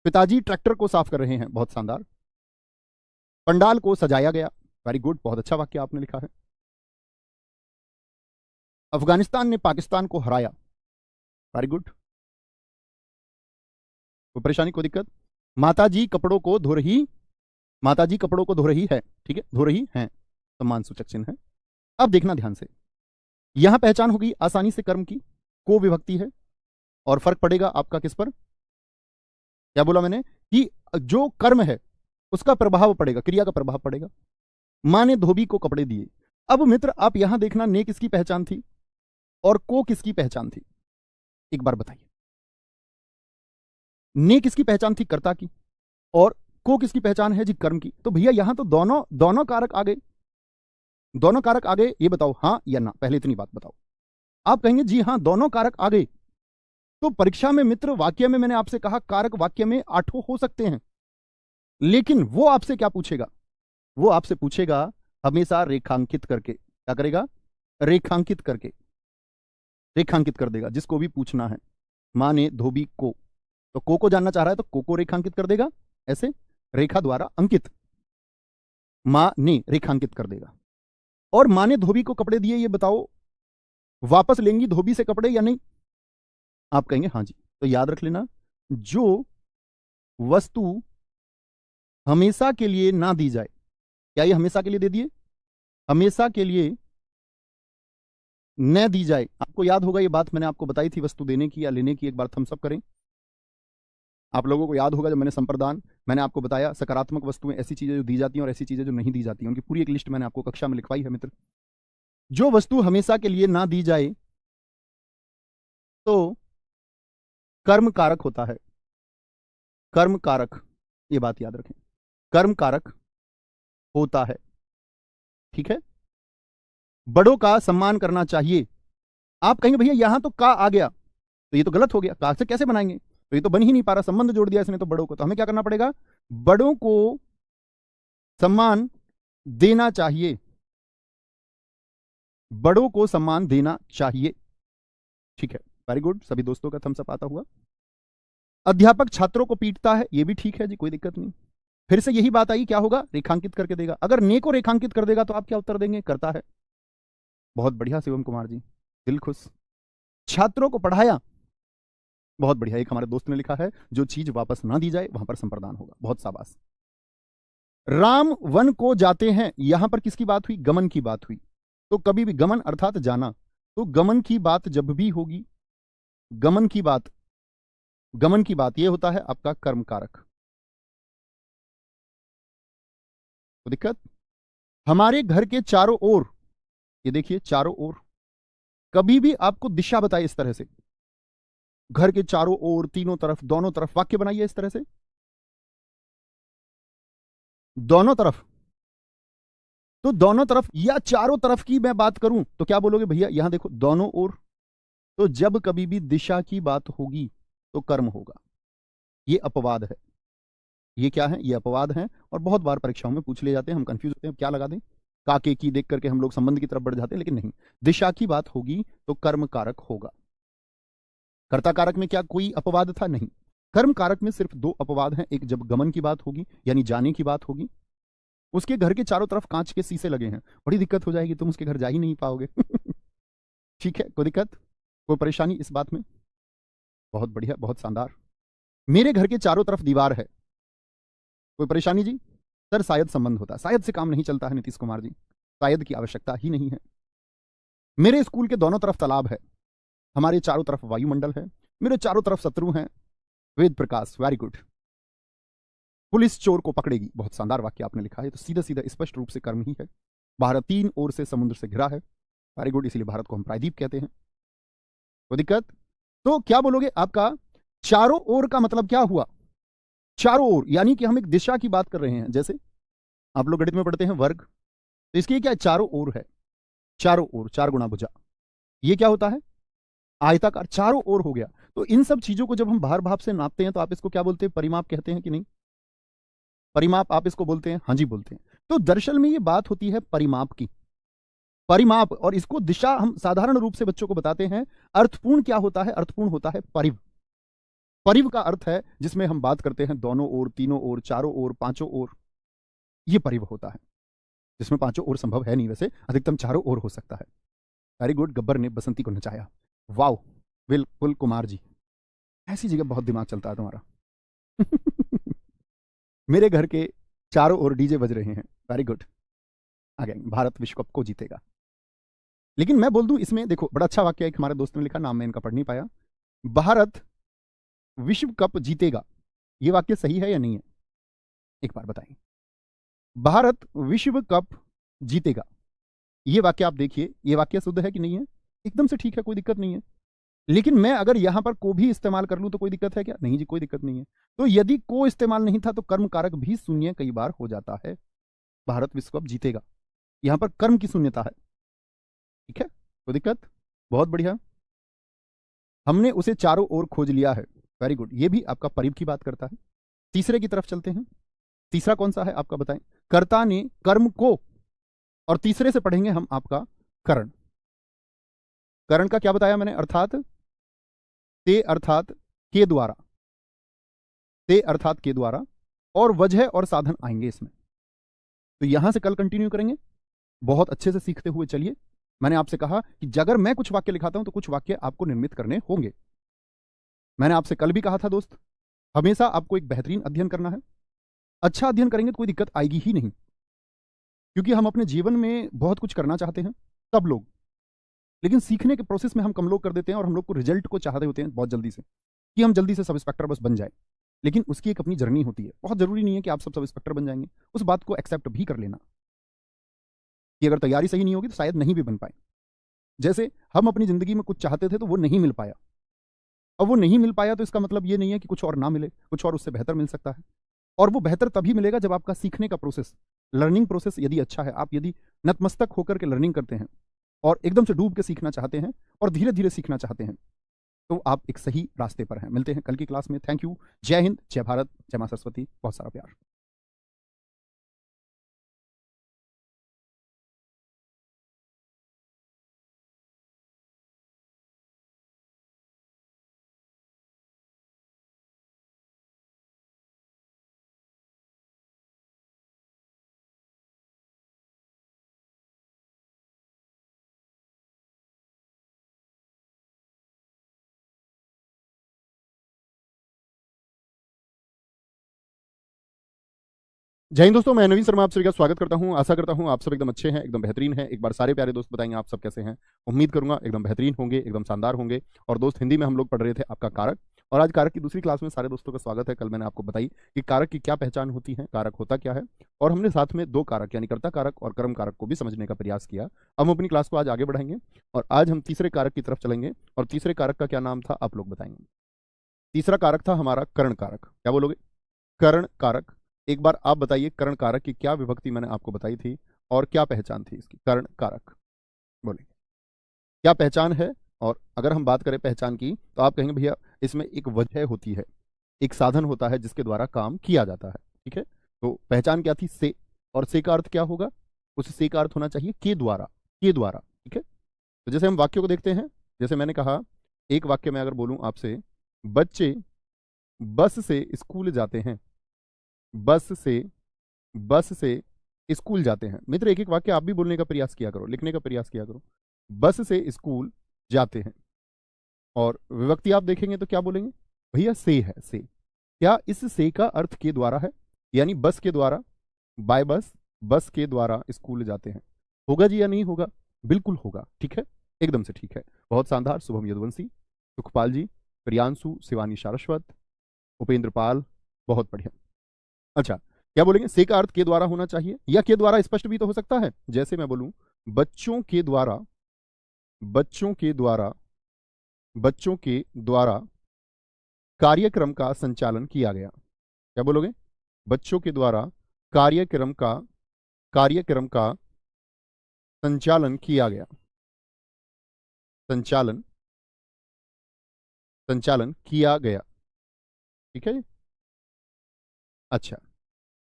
पिताजी ट्रैक्टर को साफ कर रहे हैं। बहुत शानदार। पंडाल को सजाया गया। वेरी गुड, बहुत अच्छा वाक्य आपने लिखा है। अफगानिस्तान ने पाकिस्तान को हराया। Very good. कोई परेशानी, कोई दिक्कत? माताजी कपड़ों को धो रही, माताजी कपड़ों को धो रही है। ठीक है, धो रही हैं सम्मान सूचक चिन्ह है। अब देखना ध्यान से, यहां पहचान होगी आसानी से कर्म की, को विभक्ति है और फर्क पड़ेगा आपका किस पर? क्या बोला मैंने कि जो कर्म है उसका प्रभाव पड़ेगा, क्रिया का प्रभाव पड़ेगा। मां ने धोबी को कपड़े दिए। अब मित्र आप यहां देखना, ने किसकी पहचान थी और को किसकी पहचान थी? एक बार बताइए। ने किसकी पहचान थी? कर्ता की। और को किसकी पहचान है जी? कर्म की। तो भैया यहां तो दोनों कारक आ गए। दोनों कारक आ गए, ये बताओ हां या ना? पहले इतनी बात बताओ। आप कहेंगे जी हां दोनों कारक आ गए, तो परीक्षा में मित्र वाक्य में मैंने आपसे कहा कारक वाक्य में 8 हो सकते हैं, लेकिन वो आपसे क्या पूछेगा? वो आपसे पूछेगा हमेशा रेखांकित करके। क्या करेगा? रेखांकित करके, रेखांकित कर देगा जिसको भी पूछना है। मां ने धोबी को, तो को जानना चाह रहा है तो को रेखांकित कर देगा, ऐसे रेखा द्वारा अंकित, मां ने रेखांकित कर देगा। और मां ने धोबी को कपड़े दिए, ये बताओ वापस लेंगी धोबी से कपड़े या नहीं? आप कहेंगे हाँ जी। तो याद रख लेना, जो वस्तु हमेशा के लिए ना दी जाए, क्या ये हमेशा के लिए दे दिए? हमेशा के लिए न दी जाए। आपको याद होगा ये बात मैंने आपको बताई थी वस्तु देने की या लेने की, एक बार थम्स अप करें। आप लोगों को याद होगा जब मैंने संप्रदान, मैंने आपको बताया सकारात्मक वस्तुएं ऐसी चीजें जो दी जाती हैं और ऐसी चीजें जो नहीं दी जाती हैं, उनकी पूरी एक लिस्ट मैंने आपको कक्षा में लिखवाई है मित्र। जो वस्तु हमेशा के लिए ना दी जाए तो कर्म कारक होता है। कर्म कारक, ये बात याद रखें, कर्म कारक होता है। ठीक है। बड़ों का सम्मान करना चाहिए। आप कहेंगे भैया यहां तो का आ गया, तो ये तो गलत हो गया, का से कैसे बनाएंगे? तो ये तो बन ही नहीं पा रहा, संबंध जोड़ दिया इसने तो बड़ों को। तो हमें क्या करना पड़ेगा? बड़ों को सम्मान देना चाहिए, बड़ों को सम्मान देना चाहिए। ठीक है, वेरी गुड, सभी दोस्तों का थम्स अप आता हुआ। अध्यापक छात्रों को पीटता है, ये भी ठीक है जी, कोई दिक्कत नहीं। फिर से यही बात आई, क्या होगा? रेखांकित करके देगा। अगर ने को रेखांकित कर देगा तो आप क्या उत्तर देंगे? करता है। बहुत बढ़िया शिवम कुमार जी, दिल खुश। छात्रों को पढ़ाया, बहुत बढ़िया। एक हमारे दोस्त ने लिखा है जो चीज वापस ना दी जाए वहां पर संप्रदान होगा, बहुत शाबाश। राम वन को जाते हैं, यहां पर किसकी बात हुई? गमन की बात हुई। तो कभी भी गमन अर्थात जाना, तो गमन की बात जब भी होगी, गमन की बात, गमन की बात, यह होता है आपका कर्म कारक। तो दिक्कत, हमारे घर के चारों ओर, ये देखिए चारों ओर, कभी भी आपको दिशा बताए इस तरह से, घर के चारों ओर, तीनों तरफ, दोनों तरफ, वाक्य बनाइए इस तरह से, दोनों तरफ। तो दोनों तरफ या चारों तरफ की मैं बात करूं तो क्या बोलोगे भैया? यहां देखो दोनों ओर, तो जब कभी भी दिशा की बात होगी तो कर्म होगा। ये अपवाद है। ये क्या है? ये अपवाद है, और बहुत बार परीक्षाओं में पूछ ले जाते हैं, हम कंफ्यूज होते हैं क्या लगा दें, काके की देख करके हम लोग संबंध की तरफ बढ़ जाते हैं, लेकिन नहीं, दिशा की बात होगी तो कर्म कारक होगा। कर्ता कारक में क्या कोई अपवाद था? नहीं। कर्म कारक में सिर्फ 2 अपवाद हैं। एक जब गमन की बात होगी यानी जाने की बात होगी, उसके घर के चारों तरफ कांच के शीशे लगे हैं, बड़ी दिक्कत हो जाएगी, तुम उसके घर जा ही नहीं पाओगे। ठीक है, कोई दिक्कत, कोई परेशानी इस बात में? बहुत बढ़िया, बहुत शानदार। मेरे घर के चारों तरफ दीवार है, कोई परेशानी जी? सर शायद संबंध होता है, शायद से काम नहीं चलता है नीतीश कुमार जी, शायद की आवश्यकता ही नहीं है। मेरे स्कूल के दोनों तरफ तालाब है, हमारे चारों तरफ वायुमंडल है, मेरे चारों तरफ शत्रु हैं, Ved Prakash, very good. Police चोर को पकड़ेगी, बहुत शानदार वाक्य आपने लिखा है, तो सीधा सीधा स्पष्ट रूप से कर्म ही है। भारत 3 ओर से समुद्र से घिरा है, वेरी गुड, इसीलिए भारत को हम प्रायद्वीप कहते हैं। कोई दिक्कत? तो क्या बोलोगे? आपका चारों ओर का मतलब क्या हुआ? चारों ओर यानी कि हम एक दिशा की बात कर रहे हैं, जैसे आप लोग गणित में पढ़ते हैं वर्ग, तो इसकी क्या चारों ओर है? चारों ओर, 4 गुणा भुजा, ये क्या होता है? आयताकार, चारों ओर हो गया। तो इन सब चीजों को जब हम भार भाव से नापते हैं तो आप इसको क्या बोलते हैं? परिमाप कहते हैं कि नहीं? परिमाप आप इसको बोलते हैं? हाँ जी बोलते हैं। तो दरअसल में ये बात होती है परिमाप की, परिमाप, और इसको दिशा हम साधारण रूप से बच्चों को बताते हैं। अर्थपूर्ण क्या होता है? अर्थपूर्ण होता है परिव। परिव का अर्थ है जिसमें हम बात करते हैं दोनों ओर, तीनों ओर, चारों ओर, पांचों ओर, ये परिव होता है, जिसमें पांचों ओर संभव है नहीं, वैसे अधिकतम चारों ओर हो सकता है। वेरी गुड, गब्बर ने बसंती को नचाया, वाओ, बिल्कुल कुमार जी, ऐसी जगह बहुत दिमाग चलता है तुम्हारा। मेरे घर के चारों ओर डीजे बज रहे हैं, वेरी गुड, आगे भारत विश्व कप को जीतेगा। लेकिन मैं बोल दूं इसमें, देखो बड़ा अच्छा वाक्य एक हमारे दोस्त ने लिखा, नाम मैं इनका पढ़ नहीं पाया, भारत विश्व कप जीतेगा, ये वाक्य सही है या नहीं है? एक बार बताएं, भारत विश्व कप जीतेगा, ये वाक्य आप देखिए, ये वाक्य शुद्ध है कि नहीं है? एकदम से ठीक है, कोई दिक्कत नहीं है। लेकिन मैं अगर यहां पर को भी इस्तेमाल कर लूं तो कोई दिक्कत है क्या? नहीं जी, कोई दिक्कत नहीं है। तो यदि को इस्तेमाल नहीं था तो कर्म कारक भी शून्य कई बार हो जाता है। भारत विश्व कप जीतेगा, यहां पर कर्म की शून्यता है। ठीक है, कोई दिक्कत? बहुत बढ़िया। हमने उसे चारों ओर खोज लिया है। वेरी गुड, ये भी आपका परिव की बात करता है। तीसरे की तरफ चलते हैं। तीसरा कौन सा है आपका बताएं? कर्ता ने कर्म को, और तीसरे से पढ़ेंगे हम आपका करण। करण का क्या बताया मैंने? अर्थात ते अर्थात के द्वारा, ते अर्थात के द्वारा, और वजह और साधन आएंगे इसमें। तो यहां से कल कंटिन्यू करेंगे, बहुत अच्छे से सीखते हुए चलिए। मैंने आपसे कहा कि अगर मैं कुछ वाक्य लिखाता हूं तो कुछ वाक्य आपको निर्मित करने होंगे। मैंने आपसे कल भी कहा था दोस्त, हमेशा आपको एक बेहतरीन अध्ययन करना है। अच्छा अध्ययन करेंगे तो कोई दिक्कत आएगी ही नहीं, क्योंकि हम अपने जीवन में बहुत कुछ करना चाहते हैं सब लोग, लेकिन सीखने के प्रोसेस में हम कम लोग कर देते हैं, और हम लोग को रिजल्ट को चाहते होते हैं बहुत जल्दी से, कि हम जल्दी से सब इंस्पेक्टर बस बन जाए। लेकिन उसकी एक अपनी जर्नी होती है। बहुत जरूरी नहीं है कि आप सब इंस्पेक्टर बन जाएंगे। उस बात को एक्सेप्ट भी कर लेना कि अगर तैयारी सही नहीं होगी तो शायद नहीं भी बन पाए। जैसे हम अपनी जिंदगी में कुछ चाहते थे तो वो नहीं मिल पाया, अब वो नहीं मिल पाया तो इसका मतलब ये नहीं है कि कुछ और ना मिले, कुछ और उससे बेहतर मिल सकता है। और वो बेहतर तभी मिलेगा जब आपका सीखने का प्रोसेस, लर्निंग प्रोसेस यदि अच्छा है, आप यदि नतमस्तक होकर के लर्निंग करते हैं और एकदम से डूब के सीखना चाहते हैं और धीरे धीरे सीखना चाहते हैं, तो आप एक सही रास्ते पर हैं। मिलते हैं कल की क्लास में। Thank you. जय हिंद, जय भारत, जय मां सरस्वती। बहुत सारा प्यार। जय हिंद दोस्तों, मैं नवीन शर्मा आप सभी का स्वागत करता हूं। आशा करता हूं आप सब एकदम अच्छे हैं, एकदम बेहतरीन हैं। एक बार सारे प्यारे दोस्त बताएंगे आप सब कैसे हैं। उम्मीद करूंगा एकदम बेहतरीन होंगे, एकदम शानदार होंगे। और दोस्त, हिंदी में हम लोग पढ़ रहे थे आपका कारक, और आज कारक की दूसरी क्लास में सारे दोस्तों का स्वागत है। कल मैंने आपको बताई कि कारक की क्या पहचान होती है, कारक होता क्या है, और हमने साथ में दो कारक यानी कर्ता कारक और कर्म कारक को भी समझने का प्रयास किया। अब हम अपनी क्लास को आज आगे बढ़ाएंगे, और आज हम तीसरे कारक की तरफ चलेंगे। और तीसरे कारक का क्या नाम था आप लोग बताएंगे? तीसरा कारक था हमारा कर्ण कारक। क्या बोलोगे? कर्ण कारक। एक बार आप बताइए, कर्ण कारक की क्या विभक्ति मैंने आपको बताई थी और क्या पहचान थी इसकी? कर्ण कारक बोलिए, क्या पहचान है? और अगर हम बात करें पहचान की तो आप कहेंगे भैया इसमें एक वजह होती है, एक साधन होता है जिसके द्वारा काम किया जाता है। ठीक है, तो पहचान क्या थी? से। और से का अर्थ क्या होगा? उस से का अर्थ होना चाहिए के द्वारा, के द्वारा। ठीक है, तो जैसे हम वाक्यों को देखते हैं, जैसे मैंने कहा, एक वाक्य में अगर बोलूं आपसे, बच्चे बस से स्कूल जाते हैं, बस से, बस से स्कूल जाते हैं। मित्र, एक एक वाक्य आप भी बोलने का प्रयास किया करो, लिखने का प्रयास किया करो। बस से स्कूल जाते हैं, और विभक्ति आप देखेंगे तो क्या बोलेंगे? भैया से है, से। क्या इस से का अर्थ के द्वारा है? यानी बस के द्वारा, बाय बस, बस के द्वारा स्कूल जाते हैं। होगा जी या नहीं होगा? बिल्कुल होगा। ठीक है, एकदम से ठीक है। बहुत शानदार। शुभम यदुवंशी, सुखपाल जी, प्रियांशु, शिवानी सारस्वत, उपेंद्र पाल, बहुत बढ़िया। अच्छा, क्या बोलेंगे? से का अर्थ के द्वारा होना चाहिए, या के द्वारा स्पष्ट भी तो हो सकता है। जैसे मैं बोलूं, बच्चों के द्वारा, बच्चों के द्वारा, बच्चों के द्वारा कार्यक्रम का संचालन किया गया। क्या बोलोगे? बच्चों के द्वारा कार्यक्रम का, कार्यक्रम का संचालन किया गया। संचालन, संचालन किया गया। ठीक है जी। अच्छा,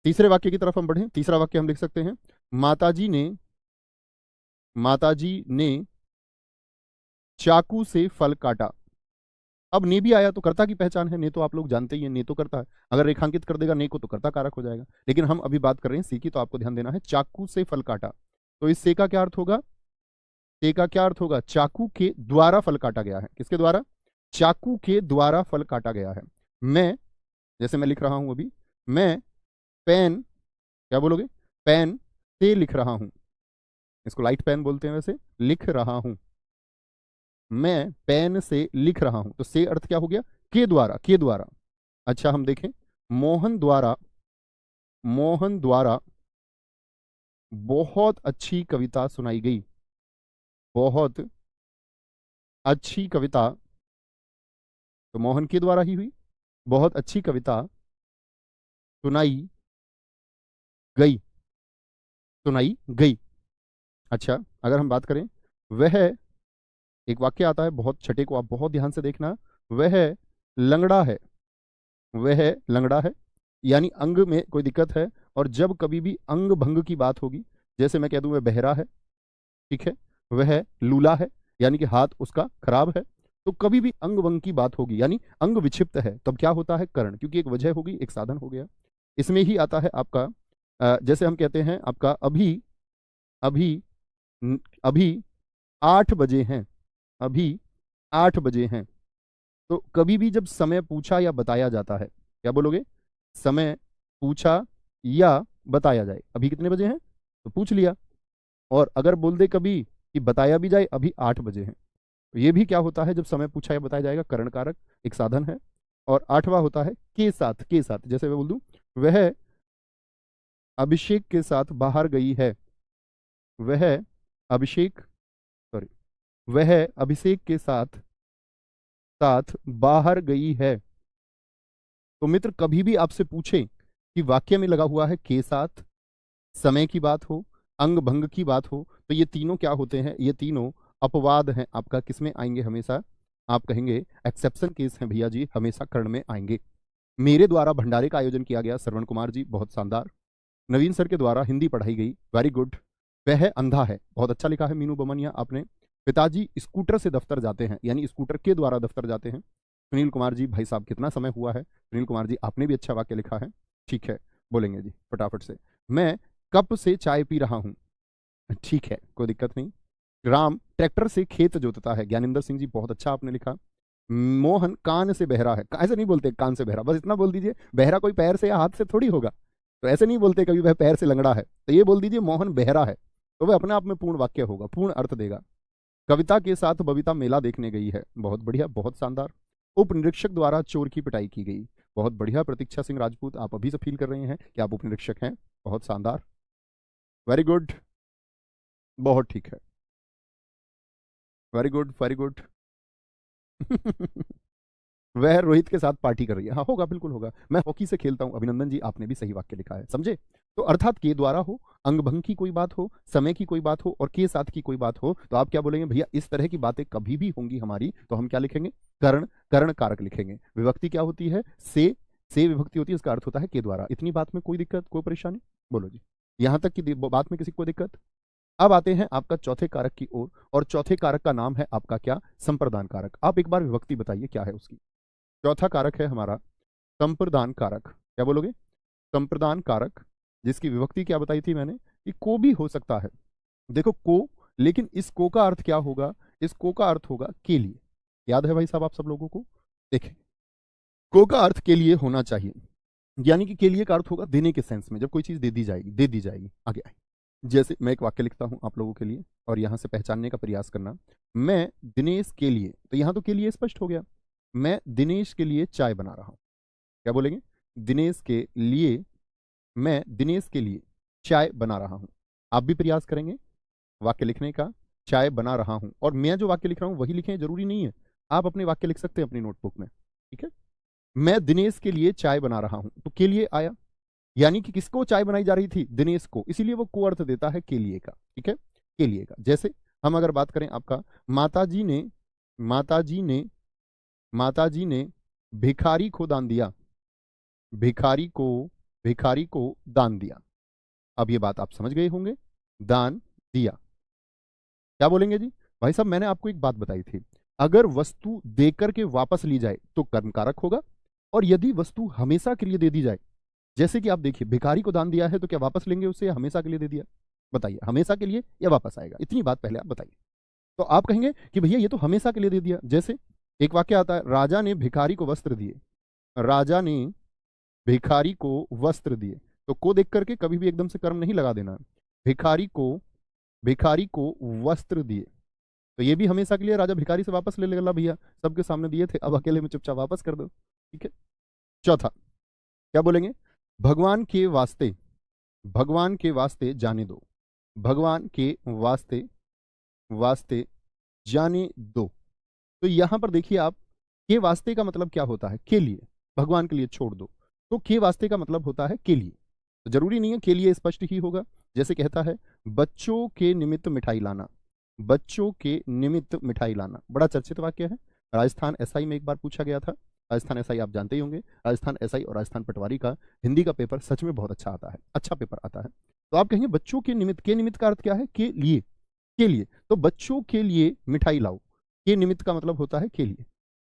तीसरे वाक्य की तरफ हम बढ़ें। तीसरा वाक्य हम लिख सकते हैं, माताजी ने, माताजी ने चाकू से फल काटा। अब ने भी आया तो कर्ता की पहचान है। ने तो आप लोग जानते ही हैं, ने तो करता है। अगर रेखांकित कर देगा ने को तो कर्ता कारक हो जाएगा। लेकिन हम अभी बात कर रहे हैं सी की, तो आपको ध्यान देना है। चाकू से फल काटा, तो इस से का क्या अर्थ होगा? से का क्या अर्थ होगा? चाकू के द्वारा फल काटा गया है। किसके द्वारा? चाकू के द्वारा फल काटा गया है। मैं, जैसे मैं लिख रहा हूं अभी, मैं पेन, क्या बोलोगे? पेन से लिख रहा हूं। इसको लाइट पेन बोलते हैं वैसे। लिख रहा हूं, मैं पेन से लिख रहा हूं। तो से अर्थ क्या हो गया? के द्वारा, के द्वारा। अच्छा, हम देखें, मोहन द्वारा, मोहन द्वारा बहुत अच्छी कविता सुनाई गई। बहुत अच्छी कविता, तो मोहन के द्वारा ही हुई। बहुत अच्छी कविता सुनाई गई, सुनाई गई। अच्छा, अगर हम बात करें, वह एक वाक्य आता है, बहुत छठे को आप बहुत ध्यान से देखना, वह लंगड़ा है, वह लंगड़ा है, यानी अंग में कोई दिक्कत है। और जब कभी भी अंग भंग की बात होगी, जैसे मैं कह दूं वह बहरा है, ठीक है, वह लूला है, यानी कि हाथ उसका खराब है, तो कभी भी अंग भंग की बात होगी यानी अंग विक्षिप्त है, तब क्या होता है करण, क्योंकि एक वजह होगी, एक साधन हो गया। इसमें ही आता है आपका जैसे हम कहते हैं आपका अभी, अभी, अभी 8 बजे हैं, अभी 8 बजे हैं। तो कभी भी जब समय पूछा या बताया जाता है, क्या बोलोगे, समय पूछा या बताया जाए, अभी कितने बजे हैं तो पूछ लिया, और अगर बोल दे कभी कि बताया भी जाए अभी 8 बजे हैं, तो ये भी क्या होता है, जब समय पूछा या बताया जाएगा, करण कारक एक साधन है। और 8वां होता है के साथ, के साथ, जैसे मैं बोल दूं वह अभिषेक के साथ बाहर गई है, वह अभिषेक, सॉरी, वह अभिषेक के साथ साथ बाहर गई है। तो मित्र कभी भी आपसे पूछे कि वाक्य में लगा हुआ है के साथ, समय की बात हो, अंग भंग की बात हो, तो ये तीनों क्या होते हैं, ये तीनों अपवाद हैं आपका, किसमें आएंगे हमेशा, आप कहेंगे एक्सेप्शन केस हैं भैया जी, हमेशा कर्ण में आएंगे। मेरे द्वारा भंडारे का आयोजन किया गया, श्रवण कुमार जी बहुत शानदार। नवीन सर के द्वारा हिंदी पढ़ाई गई, वेरी गुड। वह अंधा है, बहुत अच्छा लिखा है मीनू बमनिया आपने। पिताजी स्कूटर से दफ्तर जाते हैं, यानी स्कूटर के द्वारा दफ्तर जाते हैं। सुनील कुमार जी, भाई साहब कितना समय हुआ है, सुनील कुमार जी आपने भी अच्छा वाक्य लिखा है, ठीक है, बोलेंगे जी फटाफट से। मैं कप से चाय पी रहा हूं, ठीक है, कोई दिक्कत नहीं। राम ट्रैक्टर से खेत जोतता है, ज्ञानेंद्र सिंह जी बहुत अच्छा आपने लिखा। मोहन कान से बहरा है, ऐसे नहीं बोलते कान से बहरा, बस इतना बोल दीजिए, बहरा कोई पैर से या हाथ से थोड़ी होगा, तो ऐसे नहीं बोलते कभी वह पैर से लंगड़ा है, तो ये बोल दीजिए मोहन बहरा है, तो वह अपने आप में पूर्ण वाक्य होगा, पूर्ण अर्थ देगा। कविता के साथ बबीता मेला देखने गई है, बहुत बढ़िया, बहुत शानदार। उप निरीक्षक द्वारा चोर की पिटाई की गई, बहुत बढ़िया। प्रतीक्षा सिंह राजपूत, आप अभी से फील कर रहे हैं कि आप उप निरीक्षक हैं, बहुत शानदार, वेरी गुड, बहुत ठीक है, वेरी गुड, वेरी गुड। वह रोहित के साथ पार्टी कर रही है, हाँ होगा, बिल्कुल होगा, मैं हॉकी से खेलता हूं, अभिनंदन जी आपने भी सही वाक्य लिखा है, समझे। तो अर्थात के द्वारा हो, अंग भंग की कोई बात हो, समय की कोई बात हो और के साथ की कोई बात हो, तो आप क्या बोलेंगे भैया, इस तरह की बातें कभी भी होंगी हमारी, तो हम क्या लिखेंगे, कर्ण, कर्ण कारक लिखेंगे। विभक्ति क्या होती है, से विभक्ति होती है, इसका अर्थ होता है के द्वारा। इतनी बात में कोई दिक्कत, कोई परेशानी, बोलो जी, यहां तक की बात में किसी को दिक्कत। अब आते हैं आपका चौथे कारक की ओर, और चौथे कारक का नाम है आपका क्या, संप्रदान कारक। आप एक बार विभक्ति बताइए क्या है उसकी। चौथा कारक है हमारा संप्रदान कारक, क्या बोलोगे, संप्रदान कारक, जिसकी विभक्ति क्या बताई थी मैंने कि को भी हो सकता है, देखो को, लेकिन इस को का अर्थ क्या होगा, इस को का अर्थ होगा के लिए, याद है भाई साहब आप सब लोगों को, देखें को का अर्थ के लिए होना चाहिए, यानी कि के लिए का अर्थ होगा देने के सेंस में, जब कोई चीज दे दी जाएगी, दे दी जाएगी, आगे आए। जैसे मैं एक वाक्य लिखता हूं आप लोगों के लिए, और यहां से पहचानने का प्रयास करना, मैं दिनेश के लिए, तो यहां तो के लिए स्पष्ट हो गया, मैं दिनेश के लिए चाय बना रहा हूं, क्या बोलेंगे, दिनेश के लिए, मैं दिनेश के लिए चाय बना रहा हूं। आप भी प्रयास करेंगे वाक्य लिखने का, चाय बना रहा हूं, और मैं जो वाक्य लिख रहा हूं वही लिखें, जरूरी नहीं है, आप अपने वाक्य लिख सकते हैं अपनी नोटबुक में, ठीक है। मैं दिनेश के लिए चाय बना रहा हूं, तो के लिए आया, यानी कि किसको चाय बनाई जा रही थी, दिनेश को, इसीलिए वो को अर्थ देता है के लिए का, ठीक है, के लिए का। जैसे हम अगर बात करें आपका, माताजी ने, माताजी ने, माताजी ने भिखारी को दान दिया, भिखारी को, भिखारी को दान दिया। अब ये बात आप समझ गए होंगे, दान दिया, क्या बोलेंगे जी, भाई साहब मैंने आपको एक बात बताई थी, अगर वस्तु देकर के वापस ली जाए तो कर्मकारक होगा, और यदि वस्तु हमेशा के लिए दे दी जाए, जैसे कि आप देखिए भिखारी को दान दिया है, तो क्या वापस लेंगे उससे या हमेशा के लिए दे दिया, बताइए, हमेशा के लिए या वापस आएगा, इतनी बात पहले आप बताइए। तो आप कहेंगे कि भैया ये तो हमेशा के लिए दे दिया। जैसे एक वाक्य आता है, राजा ने भिखारी को वस्त्र दिए, राजा ने भिखारी को वस्त्र दिए, तो को देख करके कभी भी एकदम से कर्म नहीं लगा देना, भिखारी को, भिखारी को वस्त्र दिए, तो ये भी हमेशा के लिए, राजा भिखारी से वापस ले लेगा, भैया सबके सामने दिए थे, अब अकेले में चुपचाप वापस कर दो, ठीक है। चौथा क्या बोलेंगे, भगवान के वास्ते, भगवान के वास्ते जाने दो, भगवान के वास्ते, वास्ते जाने दो। तो यहां पर देखिए आप, के वास्ते का मतलब क्या होता है, के लिए, भगवान के लिए छोड़ दो, तो के वास्ते का मतलब होता है के लिए, तो जरूरी नहीं है के लिए स्पष्ट ही होगा। जैसे कहता है, बच्चों के निमित्त मिठाई लाना, बच्चों के निमित्त मिठाई लाना, बड़ा चर्चित वाक्य है। राजस्थान एसआई में एक बार पूछा गया था। राजस्थान एसआई आप जानते ही होंगे, राजस्थान एसआई और राजस्थान पटवारी का हिंदी का पेपर सच में बहुत अच्छा आता है, अच्छा पेपर आता है। तो आप कहेंगे बच्चों के निमित्त, के निमित्त का अर्थ क्या है? के लिए, के लिए। तो बच्चों के लिए मिठाई लाओ, के निमित्त का मतलब होता है के लिए।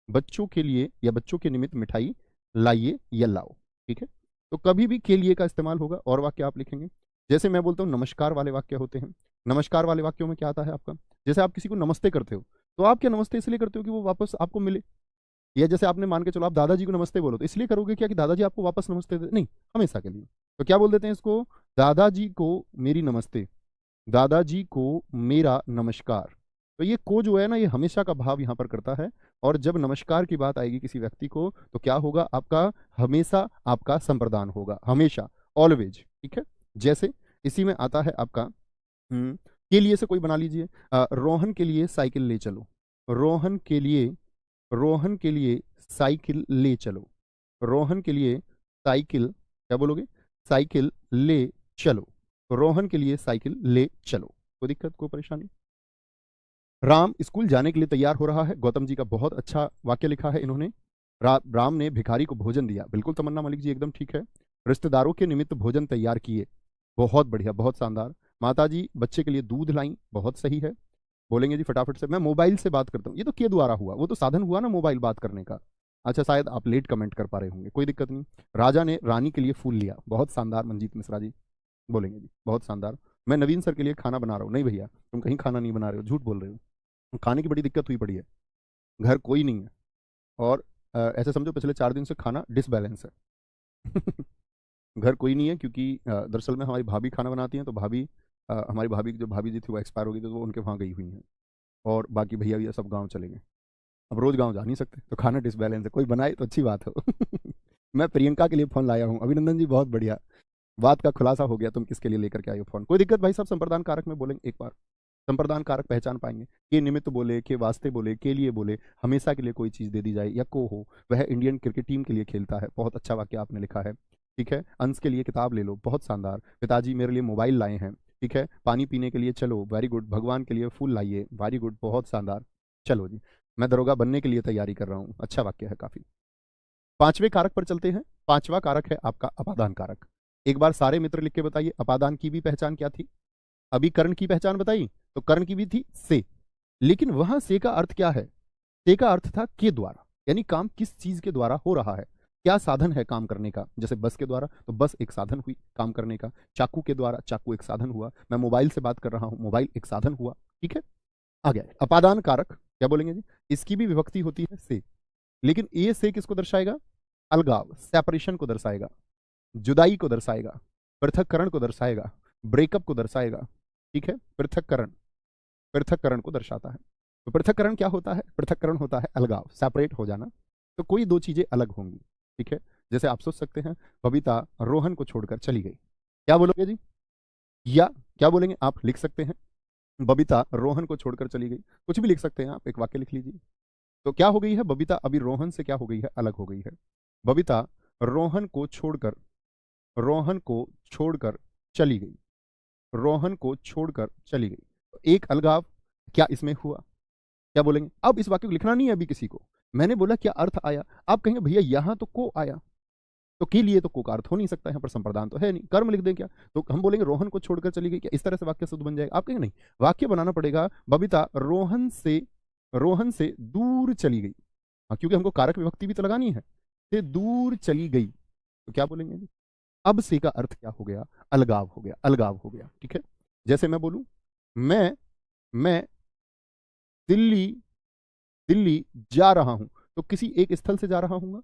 बच्चों के लिए या बच्चों के निमित्त मिठाई लाइए या लाओ, ठीक है। तो कभी भी के लिए का इस्तेमाल होगा। और वाक्य आप लिखेंगे, जैसे मैं बोलता हूँ नमस्कार वाले वाक्य होते हैं। नमस्कार वाले वाक्यों में क्या आता है आपका? जैसे आप किसी को नमस्ते करते हो, तो आप क्या नमस्ते इसलिए करते हो कि वो वापस आपको मिले, या जैसे आपने मान के चलो आप दादाजी को नमस्ते बोलो, तो इसलिए करोगे क्या कि दादाजी आपको वापस नमस्ते दे? नहीं, हमेशा के लिए। तो क्या बोल देते हैं इसको? दादाजी को मेरी नमस्ते, दादाजी को मेरा नमस्कार। तो ये को जो है ना, ये हमेशा का भाव यहां पर करता है। और जब नमस्कार की बात आएगी किसी व्यक्ति को, तो क्या होगा आपका? हमेशा आपका संप्रदान होगा, हमेशा, ऑलवेज, ठीक है। जैसे इसी में आता है आपका के लिए से कोई बना लीजिए, रोहन के लिए साइकिल ले चलो, रोहन के लिए, रोहन के लिए साइकिल ले चलो, रोहन के लिए साइकिल, क्या बोलोगे? साइकिल ले चलो, रोहन के लिए साइकिल ले चलो। कोई दिक्कत, कोई परेशानी? राम स्कूल जाने के लिए तैयार हो रहा है। गौतम जी का बहुत अच्छा वाक्य लिखा है इन्होंने। राम ने भिखारी को भोजन दिया, बिल्कुल तमन्ना मलिक जी एकदम ठीक है। रिश्तेदारों के निमित्त भोजन तैयार किए, बहुत बढ़िया, बहुत शानदार। माता जी बच्चे के लिए दूध लाई, बहुत सही है। बोलेंगे जी फटाफट से, मैं मोबाइल से बात करता हूँ, ये तो के द्वारा हुआ, वो तो साधन हुआ ना मोबाइल बात करने का। अच्छा, शायद आप लेट कमेंट कर पा रहे होंगे, कोई दिक्कत नहीं। राजा ने रानी के लिए फूल लिया, बहुत शानदार मंजीत मिश्रा जी। बोलेंगे जी बहुत शानदार। मैं नवीन सर के लिए खाना बना रहा हूँ, नहीं भैया तुम कहीं खाना नहीं बना रहे हो, झूठ बोल रहे हो, खाने की बड़ी दिक्कत हुई पड़ी है, घर कोई नहीं है। और ऐसे समझो पिछले 4 दिन से खाना डिसबैलेंस है। घर कोई नहीं है क्योंकि दरअसल में हमारी भाभी खाना बनाती हैं, तो भाभी हमारी भाभी जो भाभी जी थी वो एक्सपायर हो गई थी, तो वो उनके वहाँ गई हुई हैं। और बाकी भैया भैया सब गाँव चले गए, अब रोज गाँव जा नहीं सकते, तो खाना डिसबैलेंस है, कोई बनाए तो अच्छी बात हो। मैं प्रियंका के लिए फ़ोन लाया हूँ, अभिनंदन जी बहुत बढ़िया, बात का खुलासा हो गया, तुम किसके लिए लेकर के आए हो फोन। कोई दिक्कत भाई साहब, संप्रदान कारक में बोलेंगे एक बार, संप्रदान कारक पहचान पाएंगे। के निमित्त बोले, के वास्ते बोले, के लिए बोले, हमेशा के लिए कोई चीज़ दे दी जाए, या को हो, वह इंडियन क्रिकेट टीम के लिए खेलता है, बहुत अच्छा वाक्य आपने लिखा है, ठीक है। अंश के लिए किताब ले लो, बहुत शानदार। पिताजी मेरे लिए मोबाइल लाए हैं, ठीक है। पानी पीने के लिए चलो, वेरी गुड। भगवान के लिए फूल लाइए, वेरी गुड, बहुत शानदार। चलो जी, मैं दरोगा बनने के लिए तैयारी कर रहा हूँ, अच्छा वाक्य है काफ़ी। पांचवें कारक पर चलते हैं। पांचवा कारक है आपका अपादान कारक। एक बार सारे मित्र लिख के बताइए, अपादान की भी पहचान क्या थी? अभी कर्ण की पहचान बताई, तो कर्ण की भी थी से, लेकिन वहां से का अर्थ क्या है? से का अर्थ था के द्वारा, यानी काम किस चीज के द्वारा हो रहा है, क्या साधन है काम करने का। जैसे बस के द्वारा, तो बस एक साधन हुई काम करने का। चाकू के द्वारा, चाकू एक साधन हुआ। मैं मोबाइल से बात कर रहा हूं, मोबाइल एक साधन हुआ, ठीक है। आ गया अपादान कारक, क्या बोलेंगे जी? इसकी भी विभक्ति होती है से, लेकिन ये से किसको दर्शाएगा? अलगाव, सेपरेशन को दर्शाएगा, जुदाई को दर्शाएगा, पृथककरण को दर्शाएगा, ब्रेकअप को दर्शाएगा, ठीक है। पृथककरण, पृथककरण को दर्शाता है। तो पृथककरण क्या होता है? पृथककरण होता है अलगाव, सेपरेट हो जाना। तो कोई दो चीजें अलग होंगी, ठीक है। जैसे आप सोच सकते हैं, बबीता रोहन को छोड़कर चली गई, क्या बोलोगे जी? या क्या बोलेंगे आप? लिख सकते हैं, बबीता रोहन को छोड़कर चली गई, कुछ भी लिख सकते हैं आप, एक वाक्य लिख लीजिए। तो क्या हो गई है? बबीता अभी रोहन से क्या हो गई है? अलग हो गई है। बबीता रोहन को छोड़कर, रोहन को छोड़कर चली गई, रोहन को छोड़कर चली गई। तो एक अलगाव क्या इसमें हुआ? क्या बोलेंगे? अब इस वाक्य को लिखना नहीं है अभी किसी को, मैंने बोला क्या अर्थ आया। आप कहेंगे भैया यहां तो को आया, तो के लिए तो को का अर्थ हो नहीं सकता, यहां पर संप्रदान तो है नहीं, कर्म लिख दें क्या? तो हम बोलेंगे रोहन को छोड़कर चली गई, क्या इस तरह से वाक्य शुद्ध बन जाएगा? आप कहेंगे नहीं, वाक्य बनाना पड़ेगा, बबीता रोहन से, रोहन से दूर चली गई। हाँ, क्योंकि हमको कारक विभक्ति भी तो लगानी है, से दूर चली गई, तो क्या बोलेंगे जी? अब से का अर्थ क्या हो गया? अलगाव हो गया, अलगाव हो गया, ठीक है। जैसे मैं बोलूं, मैं दिल्ली, दिल्ली जा रहा हूं, तो किसी एक स्थल से जा रहा हूँ।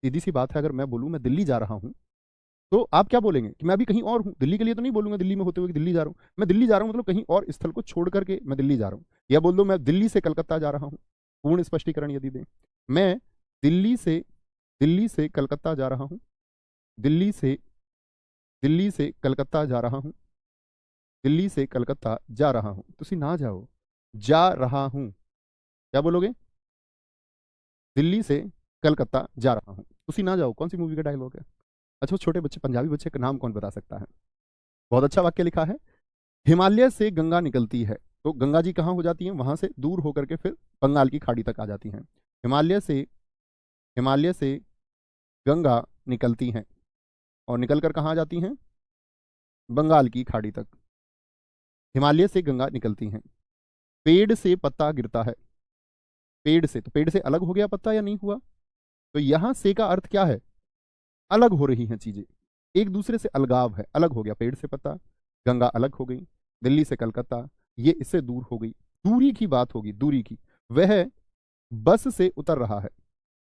सीधी सी बात है, अगर मैं बोलूं मैं दिल्ली जा रहा हूं, तो आप क्या बोलेंगे कि मैं अभी कहीं और हूं। दिल्ली के लिए तो नहीं बोलूंगा दिल्ली में होते हुए कि दिल्ली जा रहा हूं, मैं दिल्ली जा रहा हूं मतलब कहीं और स्थल को छोड़ करके मैं दिल्ली जा रहा हूं। या बोल दो मैं दिल्ली से कलकत्ता जा रहा हूं, पूर्ण स्पष्टीकरण यदि दें, मैं दिल्ली से, दिल्ली से कलकत्ता जा रहा हूं, दिल्ली से, दिल्ली से कलकत्ता जा रहा हूं, दिल्ली से कलकत्ता जा रहा हूं। तुसी ना जाओ, जा रहा हूं, क्या बोलोगे? दिल्ली से कलकत्ता जा रहा हूं, तुसी ना जाओ कौन सी मूवी का डायलॉग है? अच्छा, वो छोटे बच्चे, पंजाबी बच्चे का नाम कौन बता सकता है? बहुत अच्छा वाक्य लिखा है। हिमालय से गंगा निकलती है, तो गंगा जी कहाँ हो जाती हैं, वहां से दूर होकर के फिर बंगाल की खाड़ी तक आ जाती हैं। हिमालय से गंगा निकलती हैं और निकल कर कहाँ आ जाती हैं, बंगाल की खाड़ी तक। हिमालय से गंगा निकलती हैं। पेड़ से पत्ता गिरता है, पेड़ से, तो पेड़ से अलग हो गया पत्ता या नहीं हुआ, तो यहां से का अर्थ क्या है, अलग हो रही हैं चीजें, एक दूसरे से अलगाव है, अलग हो गया पेड़ से पत्ता, गंगा अलग हो गई, दिल्ली से कलकत्ता ये इससे दूर हो गई, दूरी की बात होगी, दूरी की। वह बस से उतर रहा है,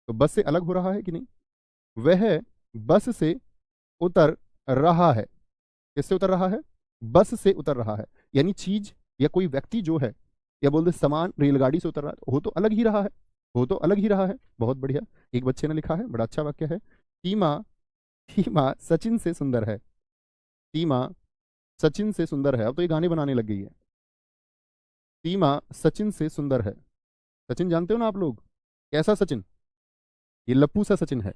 तो बस से अलग हो रहा है कि नहीं, वह बस से उतर रहा है, किससे उतर रहा है, बस से उतर रहा है, यानी चीज या कोई व्यक्ति जो है, या बोल दे सामान रेलगाड़ी से उतर रहा है, हो तो अलग ही रहा है, हो तो अलग ही रहा है। बहुत बढ़िया, एक बच्चे ने लिखा है, बड़ा अच्छा वाक्य है, सीमा सीमा सचिन से सुंदर है, सीमा सचिन से सुंदर है। अब तो ये गाने बनाने लग गई है, सीमा सचिन से सुंदर है। सचिन जानते हो ना आप लोग, कैसा सचिन, ये लप्पू सा सचिन है।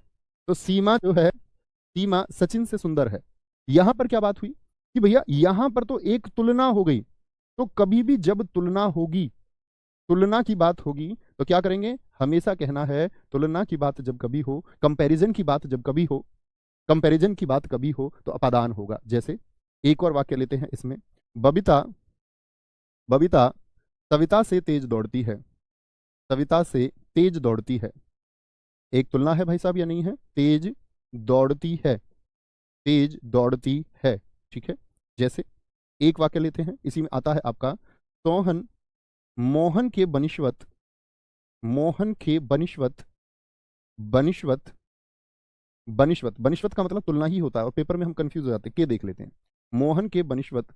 तो सीमा जो है, सीमा सचिन से सुंदर है। यहां पर क्या बात हुई कि भैया यहां पर तो एक तुलना हो गई, तो कभी भी जब तुलना होगी, तुलना की बात होगी, तो क्या करेंगे, हमेशा कहना है तुलना की बात जब कभी हो, कंपैरिजन की बात जब कभी हो, कंपैरिजन की बात कभी हो तो अपादान होगा। जैसे एक और वाक्य लेते हैं इसमें, बबीता बबीता सविता से तेज दौड़ती है, सविता से तेज दौड़ती है। एक तुलना है भाई साहब या नहीं है, तेज दौड़ती है, तेज दौड़ती है, ठीक है। जैसे एक वाक्य लेते हैं, इसी में आता है आपका, सोहन मोहन के बनिश्वत, मोहन के बनिश्वत, बनिश्वत बनिश्वत, बनिश्वत का मतलब तुलना ही होता है और पेपर में हम कंफ्यूज हो जाते हैं, के देख लेते हैं। मोहन के बनिश्वत,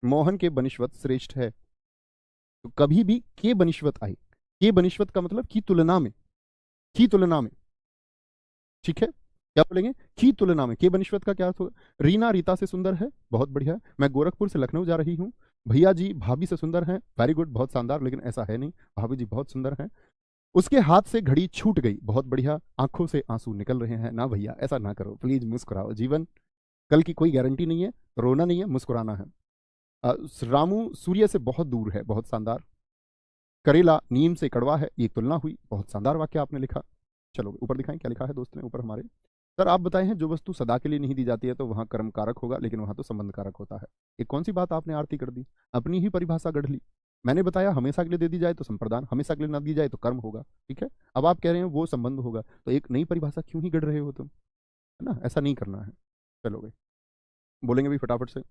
मोहन के बनिश्वत श्रेष्ठ है, तो कभी भी के बनिश्वत आए, के बनिश्वत का मतलब की तुलना में, की तुलना में, ठीक है। क्या बोलेंगे, की तुलना में, के बनिश्वत का क्या अर्थ होगा, रीना रीता से सुंदर है, बहुत बढ़िया, मैं गोरखपुर से लखनऊ जा रही हूँ, भैया जी भाभी से सुंदर हैं, वेरी गुड, बहुत शानदार, लेकिन ऐसा है नहीं, भाभी जी बहुत सुंदर हैं। उसके हाथ से घड़ी छूट गई, बहुत बढ़िया, आंखों से आंसू निकल रहे हैं, ना भैया ऐसा ना करो प्लीज, मुस्कुराओ, जीवन कल की कोई गारंटी नहीं है, रोना नहीं है, मुस्कुराना है। रामू सूर्य से बहुत दूर है, बहुत शानदार, करेला नीम से कड़वा है, ये तुलना हुई, बहुत शानदार वाक्य आपने लिखा। चलो ऊपर दिखाएं क्या लिखा है दोस्त ने ऊपर हमारे, सर आप बताए हैं जो वस्तु सदा के लिए नहीं दी जाती है तो वहां कर्म कारक होगा, लेकिन वहां तो संबंध कारक होता है। ये कौन सी बात आपने आरती कर दी, अपनी ही परिभाषा गढ़ ली। मैंने बताया हमेशा के लिए दे दी जाए तो संप्रदान, हमेशा के लिए ना दी जाए तो कर्म होगा, ठीक है। अब आप कह रहे हैं वो संबंध होगा, तो एक नई परिभाषा क्यों ही गढ़ रहे हो तुम, है ना, ऐसा नहीं करना है। चलो भाई, बोलेंगे भी फटाफट से,